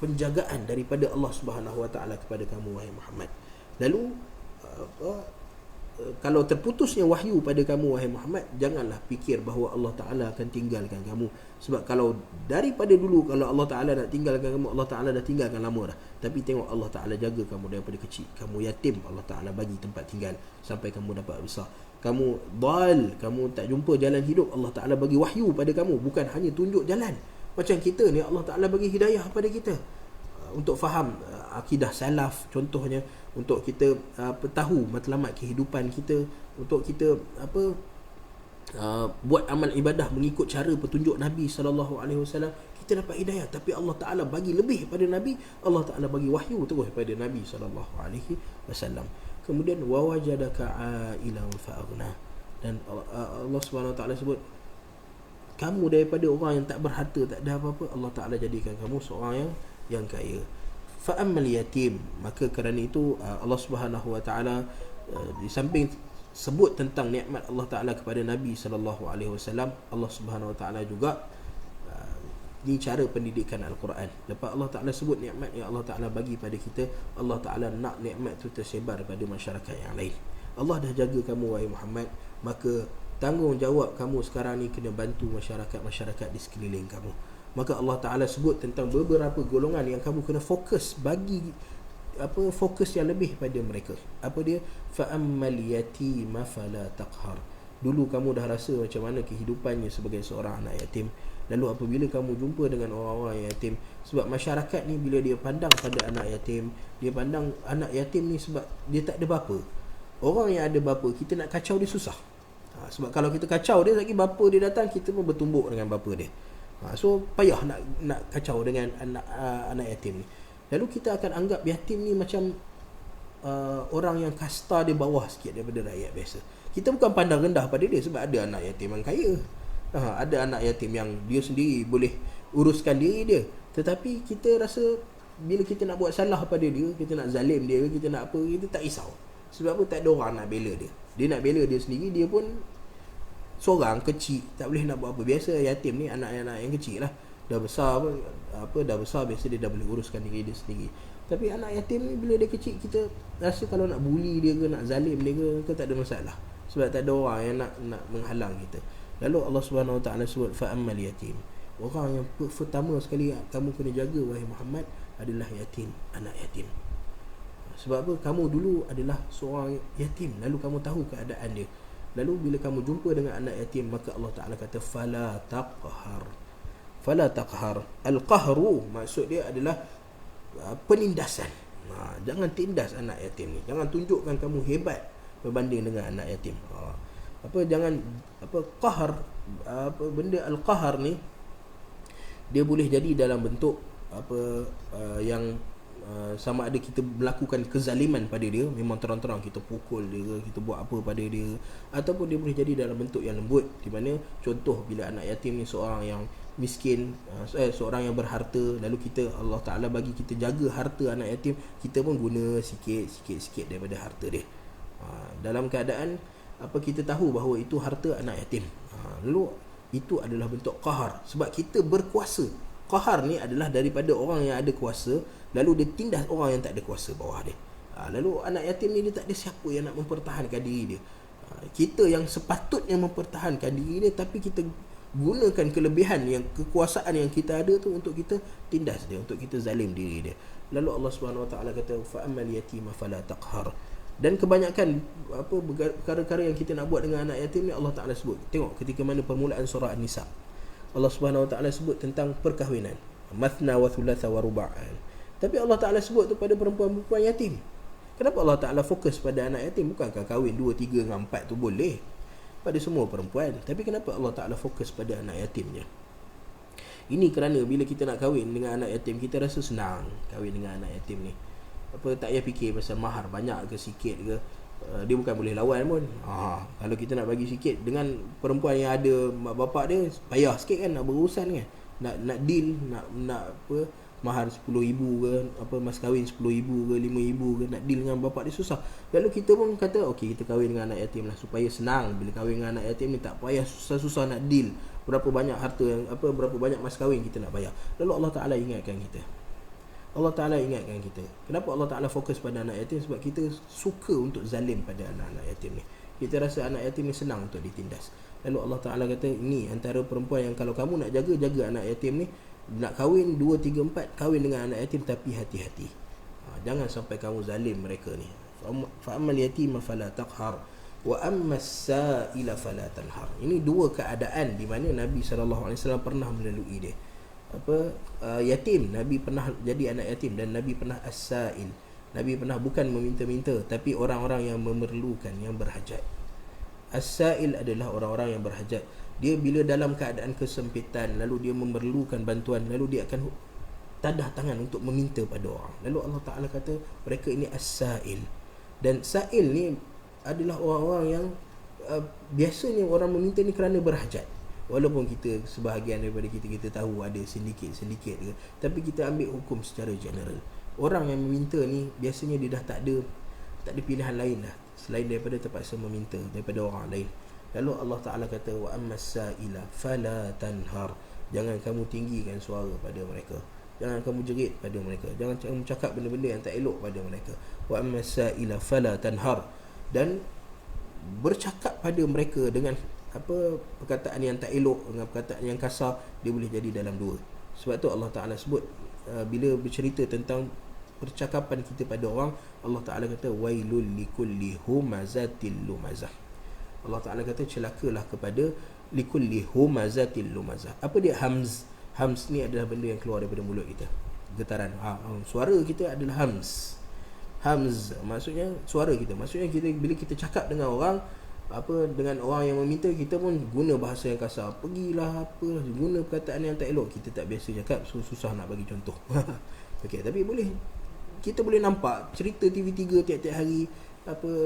penjagaan daripada Allah Subhanahu Wa Taala kepada kamu wahai Muhammad. Lalu kalau terputusnya wahyu pada kamu wahai Muhammad, janganlah fikir bahawa Allah Ta'ala akan tinggalkan kamu. Sebab kalau daripada dulu, kalau Allah Ta'ala nak tinggalkan kamu, Allah Ta'ala dah tinggalkan lama dah. Tapi tengok Allah Ta'ala jaga kamu daripada kecil. Kamu yatim, Allah Ta'ala bagi tempat tinggal sampai kamu dapat besar. Kamu dal, kamu tak jumpa jalan hidup, Allah Ta'ala bagi wahyu pada kamu. Bukan hanya tunjuk jalan. Macam kita ni, Allah Ta'ala bagi hidayah pada kita untuk faham akidah salaf contohnya, untuk kita tahu matlamat kehidupan kita, untuk kita buat amal ibadah mengikut cara petunjuk Nabi SAW. Kita dapat hidayah. Tapi Allah Ta'ala bagi lebih pada Nabi. Allah Ta'ala bagi wahyu terus pada Nabi SAW. Kemudian wa wajadaka ailan fa'aghna. Dan Allah Subhanahu Wa Taala sebut kamu daripada orang yang tak berharta, tak ada apa-apa, Allah Ta'ala jadikan kamu seorang yang kaya. Fa'ammal yatim, maka kerana itu Allah Subhanahu Wa Taala di samping sebut tentang nikmat Allah Ta'ala kepada Nabi SAW, Allah Subhanahu Wa Taala juga ini cara pendidikan Al-Quran. Lepas Allah Ta'ala sebut nikmat yang Allah Ta'ala bagi pada kita, Allah Ta'ala nak nikmat itu tersebar pada masyarakat yang lain. Allah dah jaga kamu wahai Muhammad, maka tanggungjawab kamu sekarang ni kena bantu masyarakat di sekeliling kamu. Maka Allah Ta'ala sebut tentang beberapa golongan yang kamu kena fokus, bagi fokus yang lebih pada mereka. Apa dia? Fa'ammal yatima fala taqhar. Dulu kamu dah rasa macam mana kehidupannya sebagai seorang anak yatim. Lalu apabila kamu jumpa dengan orang-orang yatim, sebab masyarakat ni bila dia pandang pada anak yatim, dia pandang anak yatim ni sebab dia tak ada bapa. Orang yang ada bapa, kita nak kacau dia susah. Sebab kalau kita kacau dia, lagi bapa dia datang, kita pun bertumbuk dengan bapa dia. So payah nak kacau dengan anak yatim ni. Lalu kita akan anggap yatim ni macam orang yang kasta dia bawah sikit daripada rakyat biasa. Kita bukan pandang rendah pada dia sebab ada anak yatim yang kaya. Ada anak yatim yang dia sendiri boleh uruskan diri dia. Tetapi kita rasa bila kita nak buat salah pada dia, kita nak zalim dia, kita nak apa, kita tak risau. Sebab apa? Tak ada orang nak bela dia. Dia nak bela dia sendiri, dia pun seorang kecil, tak boleh nak buat apa. Biasa yatim ni anak-anak yang kecil lah, dah besar dah besar, biasa dia dah boleh uruskan diri dia sendiri. Tapi anak yatim ni bila dia kecil, kita rasa kalau nak bully dia ke, nak zalim dia ke tak ada masalah. Sebab tak ada orang yang nak menghalang kita. Lalu Allah Subhanahu Wa Taala sebut fa ammal yatim. Orang yang pertama sekali kamu kena jaga wahai Muhammad adalah yatim, anak yatim. Sebab apa? Kamu dulu adalah seorang yatim, lalu kamu tahu keadaan dia. Lalu bila kamu jumpa dengan anak yatim, maka Allah Ta'ala kata fala taqhar. Fala taqhar. Al-qahru maksud dia adalah penindasan. Jangan tindas anak yatim ni. Jangan tunjukkan kamu hebat berbanding dengan anak yatim. Qahar, benda al-qahar ni dia boleh jadi dalam bentuk yang sama ada kita melakukan kezaliman pada dia, memang terang-terang kita pukul dia, kita buat apa pada dia, ataupun dia boleh jadi dalam bentuk yang lembut, di mana contoh bila anak yatim ni seorang yang miskin, seorang yang berharta, lalu Allah Ta'ala bagi kita jaga harta anak yatim, kita pun guna sikit daripada harta dia, dalam keadaan kita tahu bahawa itu harta anak yatim. Lalu itu adalah bentuk qahar, sebab kita berkuasa. Qahar ni adalah daripada orang yang ada kuasa, lalu dia tindas orang yang tak ada kuasa bawah dia. Lalu anak yatim ni dia tak ada siapa yang nak mempertahankan diri dia. Kita yang sepatutnya mempertahankan diri dia, tapi kita gunakan kelebihan yang kekuasaan yang kita ada tu untuk kita tindas dia, untuk kita zalim diri dia. Lalu Allah Subhanahu Wa Taala kata fa ammal yatima fala taqhar. Dan kebanyakan perkara-perkara yang kita nak buat dengan anak yatim ni Allah Ta'ala sebut. Tengok ketika mana permulaan surah An-Nisa, Allah Subhanahu Wa Ta'ala sebut tentang perkahwinan, mathna wa thulatha wa ruba'an. Tapi Allah Ta'ala sebut tu pada perempuan-perempuan yatim. Kenapa Allah Ta'ala fokus pada anak yatim? Bukankah kahwin 2, 3 dengan 4 tu boleh pada semua perempuan? Tapi kenapa Allah Ta'ala fokus pada anak yatimnya? Ini kerana bila kita nak kahwin dengan anak yatim, kita rasa senang kahwin dengan anak yatim ni. Tak payah fikir pasal mahar banyak ke sikit ke, dia bukan boleh lawan pun. Kalau kita nak bagi sikit dengan perempuan yang ada mak bapak dia, payah sikit kan nak berurusan kan, nak deal, nak mahar 10,000 ke, mas kahwin 10,000 ke 5,000 ke, nak deal dengan bapak dia susah. Lalu kita pun kata okey, kita kahwin dengan anak yatim lah, supaya senang. Bila kahwin dengan anak yatim ni tak payah susah-susah nak deal berapa banyak harta yang berapa banyak mas kahwin kita nak bayar. Lalu Allah Ta'ala ingatkan kita, kenapa Allah Ta'ala fokus pada anak yatim? Sebab kita suka untuk zalim pada anak-anak yatim ni. Kita rasa anak yatim ni senang untuk ditindas. Lalu Allah Ta'ala kata, ini antara perempuan yang kalau kamu nak jaga anak yatim ni, nak kahwin 2, 3, 4, kahwin dengan anak yatim, tapi hati-hati. Jangan sampai kamu zalim mereka ni. Fa'ammal yatima fala taqhar wa ammas sa'ila fala tanhar. Ini dua keadaan di mana Nabi SAW pernah melalui dia. Yatim, Nabi pernah jadi anak yatim, dan Nabi pernah as-sa'il. Nabi pernah bukan meminta-minta, tapi orang-orang yang memerlukan, yang berhajat. As-sa'il adalah orang-orang yang berhajat. Dia bila dalam keadaan kesempitan, lalu dia memerlukan bantuan, lalu dia akan tadah tangan untuk meminta pada orang. Lalu Allah Ta'ala kata mereka ini as-sa'il. Dan sa'il ni adalah orang-orang yang biasanya orang meminta ni kerana berhajat. Walaupun kita sebahagian daripada kita tahu ada sedikit ke, tapi kita ambil hukum secara general. Orang yang meminta ni biasanya dia dah tak ada pilihan lain lah selain daripada terpaksa meminta daripada orang lain. Lalu Allah Ta'ala kata wa ammas sa'ila fala tanhar. Jangan kamu tinggikan suara pada mereka, jangan kamu jerit pada mereka, jangan kamu cakap benda-benda yang tak elok pada mereka. Wa ammas sa'ila fala tanhar. Dan bercakap pada mereka dengan perkataan yang tak elok, dengan perkataan yang kasar, dia boleh jadi dalam dua. Sebab tu Allah Ta'ala sebut bila bercerita tentang percakapan kita pada orang, Allah Ta'ala kata wailul likulli humazatil lumazah. Allah Ta'ala kata celakalah kepada likulli humazatil lumazah. Apa dia hamz? Hamz ni adalah benda yang keluar daripada mulut kita, getaran. Suara kita adalah hamz. Hamz maksudnya suara kita. Maksudnya kita bila kita cakap dengan orang, dengan orang yang meminta, kita pun guna bahasa yang kasar, pergilah guna perkataan yang tak elok. Kita tak biasa cakap, so susah nak bagi contoh. Okey, tapi kita boleh nampak cerita TV3 tiap-tiap hari,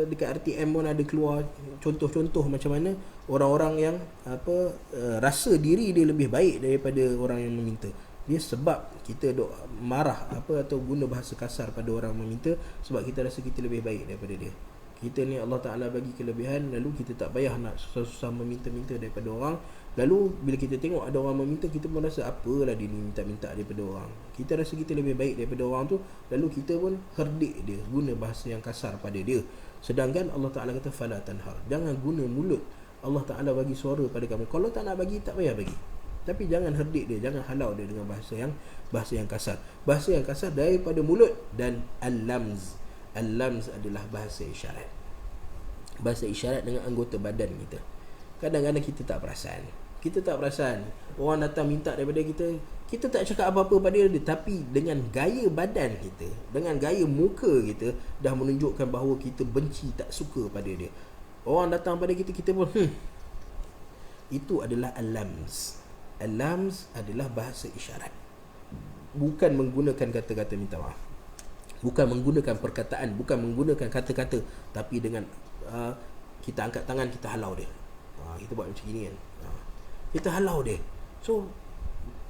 dekat RTM pun ada keluar contoh-contoh macam mana orang-orang yang rasa diri dia lebih baik daripada orang yang meminta. Dia sebab kita dok marah atau guna bahasa kasar pada orang meminta, sebab kita rasa kita lebih baik daripada dia. Kita ni Allah Ta'ala bagi kelebihan, lalu kita tak payah nak susah-susah meminta-minta daripada orang. Lalu bila kita tengok ada orang meminta, kita pun rasa apalah dia ni minta-minta daripada orang. Kita rasa kita lebih baik daripada orang tu, lalu kita pun herdik dia, guna bahasa yang kasar pada dia. Sedangkan Allah Ta'ala kata fala tanhar, jangan guna mulut. Allah Ta'ala bagi suara pada kamu, kalau tak nak bagi, tak payah bagi. Tapi jangan herdik dia, jangan halau dia dengan bahasa yang kasar. Bahasa yang kasar daripada mulut. Dan al-lamz, al-lamz adalah bahasa isyarat. Bahasa isyarat dengan anggota badan kita. Kadang-kadang kita tak perasan. Orang datang minta daripada kita, kita tak cakap apa-apa pada dia, tapi dengan gaya badan kita, dengan gaya muka kita, dah menunjukkan bahawa kita benci, tak suka pada dia. Orang datang pada kita, kita pun itu adalah al-lamz. Al-lamz adalah bahasa isyarat. Bukan menggunakan kata-kata minta maaf, bukan menggunakan perkataan, bukan menggunakan kata-kata, tapi dengan kita angkat tangan, kita halau dia. Kita buat macam gini kan, kita halau dia. So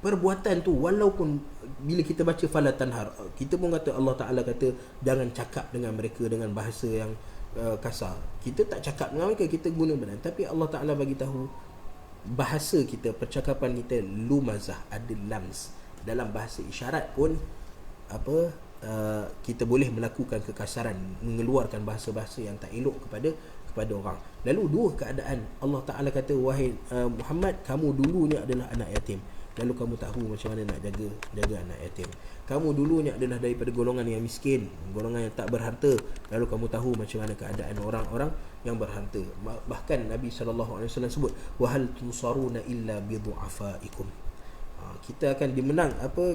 perbuatan tu, walaupun bila kita baca fala tanhar, kita pun kata Allah Ta'ala kata jangan cakap dengan mereka dengan bahasa yang kasar. Kita tak cakap dengan mereka, kita guna badan. Tapi Allah Ta'ala bagi tahu bahasa kita, percakapan kita lumazah, ada lamz. Dalam bahasa isyarat pun kita boleh melakukan kekasaran, mengeluarkan bahasa-bahasa yang tak elok kepada orang. Lalu dua keadaan, Allah Ta'ala kata wahai Muhammad, kamu dulunya adalah anak yatim, lalu kamu tahu macam mana nak jaga anak yatim. Kamu dulunya adalah daripada golongan yang miskin, golongan yang tak berharta, lalu kamu tahu macam mana keadaan orang-orang yang berharta. Bahkan Nabi SAW sebut wahal tunsaruna illa bidu'afaikum. Kita akan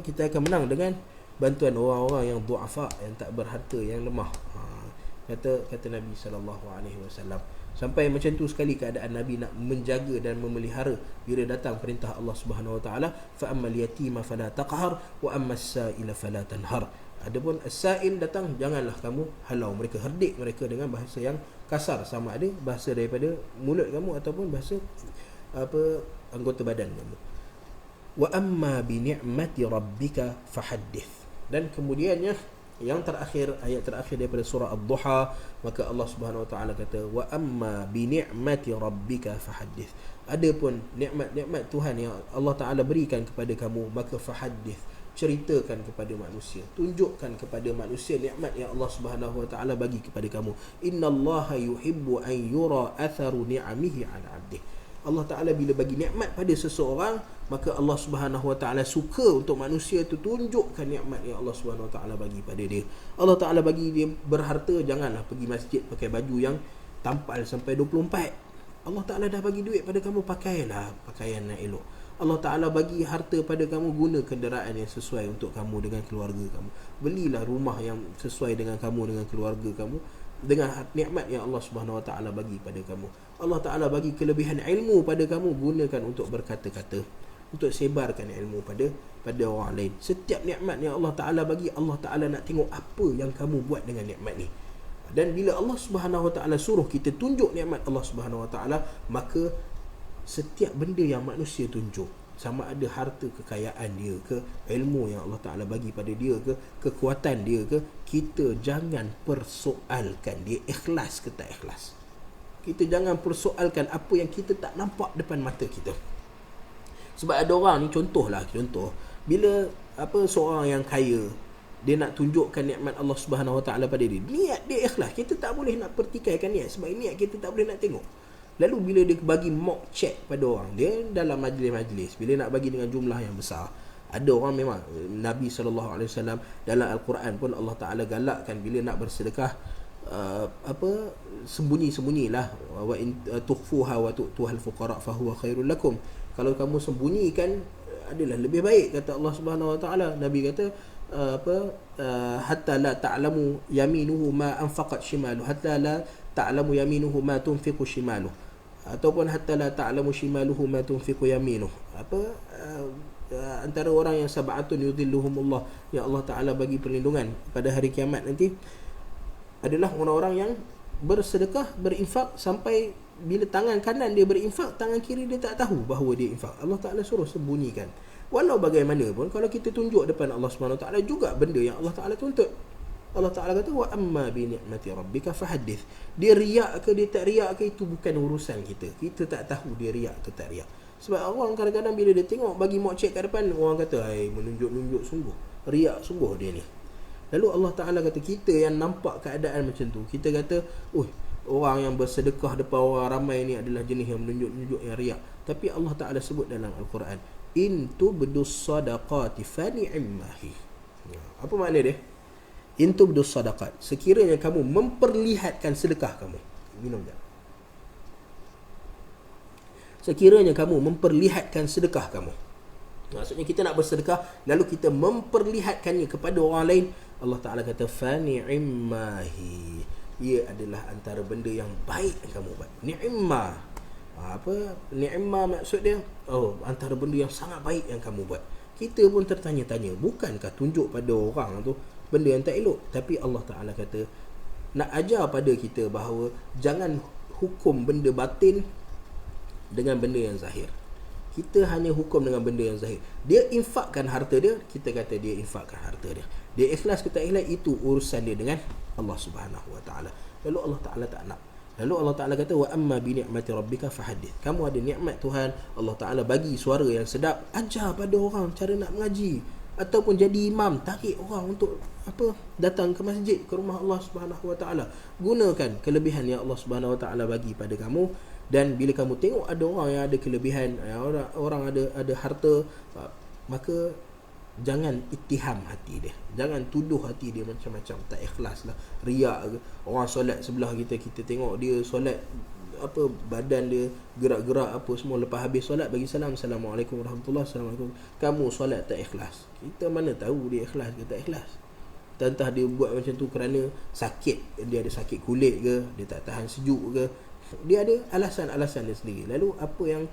kita akan menang dengan bantuan orang-orang yang du'afa, yang tak berharta, yang lemah. Kata Nabi SAW. Sampai macam tu sekali keadaan Nabi nak menjaga dan memelihara bila datang perintah Allah Subhanahu Wa Taala, fa ammal yatima fala taqhar wa ammas sa'ila fala tanhar. Adapun as-sa'il datang, janganlah kamu halau mereka, herdik mereka dengan bahasa yang kasar, sama ada bahasa daripada mulut kamu ataupun bahasa anggota badan kamu. Wa amma bi ni'mati rabbika fahaddith. Dan kemudiannya yang terakhir, ayat terakhir daripada surah Ad-Duha, maka Allah Subhanahu Wa Taala kata wa amma bi ni'mati rabbika fahaddith. Adapun nikmat-nikmat Tuhan yang Allah Taala berikan kepada kamu, maka fahaddith, ceritakan kepada manusia, tunjukkan kepada manusia nikmat yang Allah Subhanahu Wa Taala bagi kepada kamu. Innallaha yuhibbu an yura atharu ni'amihi 'ala 'abdihi. Allah Ta'ala bila bagi nikmat pada seseorang, maka Allah Subhanahu Wa Ta'ala suka untuk manusia tu tunjukkan nikmat yang Allah Subhanahu Wa Ta'ala bagi pada dia. Allah Ta'ala bagi dia berharta, janganlah pergi masjid pakai baju yang tampal sampai 24. Allah Ta'ala dah bagi duit pada kamu, pakailah pakaian yang elok. Allah Ta'ala bagi harta pada kamu, guna kenderaan yang sesuai untuk kamu dengan keluarga kamu. Belilah rumah yang sesuai dengan kamu, dengan keluarga kamu, dengan nikmat yang Allah Subhanahu Wa Taala bagi pada kamu. Allah Taala bagi kelebihan ilmu pada kamu, gunakan untuk berkata-kata, untuk sebarkan ilmu pada orang lain. Setiap nikmat yang Allah Taala bagi, Allah Taala nak tengok apa yang kamu buat dengan nikmat ni. Dan bila Allah Subhanahu Wa Taala suruh kita tunjuk nikmat Allah Subhanahu Wa Taala, maka setiap benda yang manusia tunjuk, sama ada harta kekayaan dia ke, ilmu yang Allah Ta'ala bagi pada dia ke, kekuatan dia ke, kita jangan persoalkan dia ikhlas ke tak ikhlas. Kita jangan persoalkan apa yang kita tak nampak depan mata kita. Sebab ada orang ni, contoh, bila seorang yang kaya, dia nak tunjukkan nikmat Allah Subhanahu Wa Ta'ala pada dia, niat dia ikhlas, kita tak boleh nak pertikaikan niat, sebab niat kita tak boleh nak tengok. Lalu bila dia bagi mock check pada orang, dia dalam majlis-majlis, bila nak bagi dengan jumlah yang besar, ada orang memang, Nabi SAW dalam Al-Quran pun Allah Ta'ala galakkan bila nak bersedekah, sembunyi-sembunyilah, wa in tukhfuha wa tu'tuhal fuqara fahuwa khairul lakum. Kalau kamu sembunyikan adalah lebih baik, kata Allah Subhanahu Wa Ta'ala. Nabi kata hatta la ta'lamu yaminuhu ma anfaqat shimaluhu, hatta la ta'lamu yaminuhu ma tunfiqu shimaluhu, ataupun hatta la ta'lamu shimaluhu ma tunfiqu yaminuhu. Antara orang yang sab'atun yudhilluhumullah, yang Allah Ta'ala bagi perlindungan pada hari kiamat nanti, adalah orang-orang yang bersedekah, berinfak, sampai bila tangan kanan dia berinfak, tangan kiri dia tak tahu bahawa dia infak. Allah Ta'ala suruh sembunyikan. Walau bagaimanapun, kalau kita tunjuk depan Allah Subhanahu Wa Taala juga benda yang Allah Taala tuntut. Allah Ta'ala kata wa amma bi ni'mati rabbika fahaddith. Dia riak ke dia tak riak ke, itu bukan urusan kita. Kita tak tahu dia riak ke tak riak. Sebab orang kadang-kadang bila dia tengok bagi mock check kat depan, orang kata ai menunjuk-nunjuk sungguh, riak sungguh dia ni. Lalu Allah Ta'ala kata kita yang nampak keadaan macam tu, kita kata orang yang bersedekah depan orang ramai ni adalah jenis yang menunjuk-nunjuk, yang riak. Tapi Allah Ta'ala sebut dalam Al-Quran, in tubdus sadaqati fa ni'mahi. Apa makna dia? In tubdus sadaqat, sekiranya kamu memperlihatkan sedekah kamu. Minum tak? Sekiranya kamu memperlihatkan sedekah kamu. Maksudnya kita nak bersedekah lalu kita memperlihatkannya kepada orang lain, Allah Ta'ala kata fa ni'mahi, ia adalah antara benda yang baik yang kamu buat. Ni'mah, apa ni'mah maksud dia? Antara benda yang sangat baik yang kamu buat. Kita pun tertanya-tanya, bukankah tunjuk pada orang tu benda yang tak elok? Tapi Allah Ta'ala kata nak ajar pada kita bahawa jangan hukum benda batin dengan benda yang zahir. Kita hanya hukum dengan benda yang zahir. Dia infakkan harta dia, kita kata dia infakkan harta dia. Dia ikhlas ke tak ikhlas, itu urusan dia dengan Allah Subhanahu Wa Taala. Lalu Allah Ta'ala tak nak. Lalu Allah Ta'ala kata wa amma bi ni'mati rabbika fahaddith. Kamu ada nikmat Tuhan, Allah Ta'ala bagi suara yang sedap, ajar pada orang cara nak mengaji, ataupun jadi imam, tarik orang untuk datang ke masjid, ke rumah Allah Subhanahu Wa Taala. Gunakan kelebihan yang Allah Subhanahu Wa Taala bagi pada kamu. Dan bila kamu tengok ada orang yang ada kelebihan, orang ada harta, maka jangan ittiham hati dia, jangan tuduh hati dia macam-macam, tak ikhlas lah, riak ke. Orang solat sebelah kita, kita tengok dia solat badan dia gerak-gerak semua, lepas habis solat bagi salam, Assalamualaikum warahmatullahi wabarakatuh. Kamu solat tak ikhlas, kita mana tahu dia ikhlas ke tak ikhlas? Entah dia buat macam tu kerana sakit, dia ada sakit kulit ke, dia tak tahan sejuk ke, dia ada alasan-alasan dia sendiri. Lalu apa yang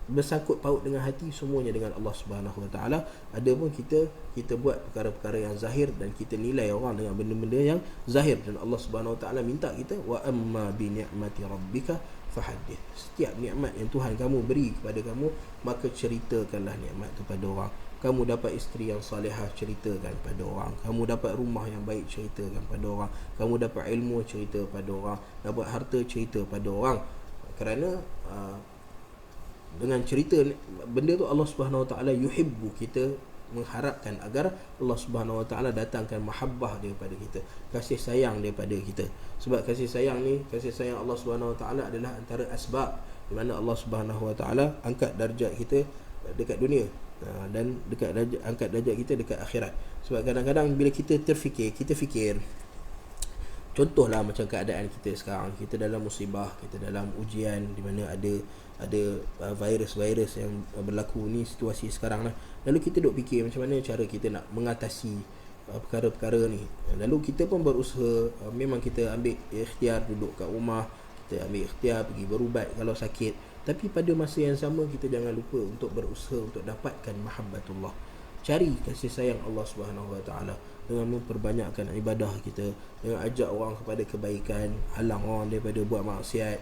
bersangkut paut dengan hati, semuanya dengan Allah Subhanahu Wa Taala. Adapun kita buat perkara-perkara yang zahir dan kita nilai orang dengan benda-benda yang zahir, dan Allah Subhanahu Wa Taala minta kita wa amma bi ni'mati rabbika fahaddith. Setiap nikmat yang Tuhan kamu beri kepada kamu, maka ceritakanlah nikmat tu pada orang. Kamu dapat isteri yang salihah, ceritakan pada orang. Kamu dapat rumah yang baik, ceritakan pada orang. Kamu dapat ilmu, cerita pada orang. Dapat harta, cerita pada orang. Kerana dengan cerita benda tu, Allah Subhanahu Wa Taala yuhibbu, kita mengharapkan agar Allah Subhanahu Wa Taala datangkan mahabbah daripada kita, kasih sayang daripada kita. Sebab kasih sayang ni, kasih sayang Allah Subhanahu Wa Taala adalah antara asbab di mana Allah Subhanahu Wa Taala angkat darjat kita dekat dunia, dan angkat darjat kita dekat akhirat. Sebab kadang-kadang bila kita fikir, contohlah macam keadaan kita sekarang, kita dalam musibah, kita dalam ujian di mana ada virus-virus yang berlaku ni, situasi sekarang lah. Lalu kita duk fikir macam mana cara kita nak mengatasi perkara-perkara ni. Lalu kita pun berusaha, memang kita ambil ikhtiar duduk kat rumah, kita ambil ikhtiar pergi berubat kalau sakit. Tapi pada masa yang sama, kita jangan lupa untuk berusaha untuk dapatkan mahabbatullah. Cari kasih sayang Allah Subhanahu Wa Taala dengan memperbanyakkan ibadah kita, dengan ajak orang kepada kebaikan, halang orang daripada buat maksiat,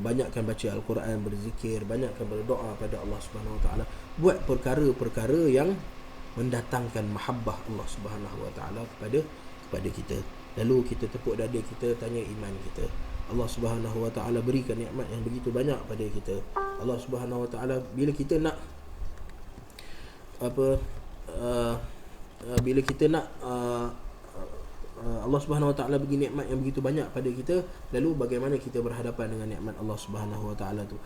banyakkan baca Al-Quran, berzikir, banyakkan berdoa pada Allah Subhanahu Wa Taala. Buat perkara-perkara yang mendatangkan mahabbah Allah Subhanahu Wa Taala kepada kita. Lalu kita tepuk dada kita, tanya iman kita. Allah Subhanahu Wa Taala berikan nikmat yang begitu banyak pada kita. Allah Subhanahu Wa Taala bila kita nak Allah Subhanahu Wa Taala bagi nikmat yang begitu banyak pada kita, lalu bagaimana kita berhadapan dengan nikmat Allah Subhanahu Wa Taala tu?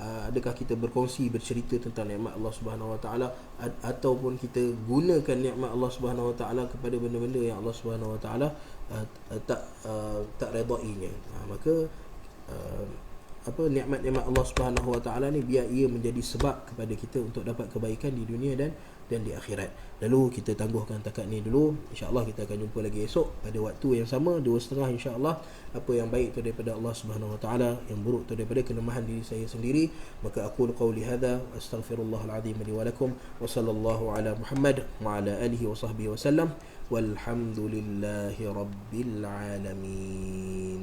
Adakah kita berkongsi, bercerita tentang nikmat Allah Subhanahu Wa Taala, ataupun kita gunakan nikmat Allah Subhanahu Wa Taala kepada benda-benda yang Allah Subhanahu Wa Taala tak redainya? Maka nikmat-nikmat Allah Subhanahu Wa Taala ni biar ia menjadi sebab kepada kita untuk dapat kebaikan di dunia dan di akhirat. Lalu kita tangguhkan takat ni dulu. InsyaAllah kita akan jumpa lagi esok pada waktu yang sama 2:30 insyaAllah. Apa yang baik tu daripada Allah Subhanahu Wa Taala, yang buruk tu daripada kelemahan diri saya sendiri. Maka aku qauli hadza astaghfirullahal azim li wa lakum, wa sallallahu ala Muhammad wa ala alihi wa sahbihi wa sallam, walhamdulillahi rabbil alamin.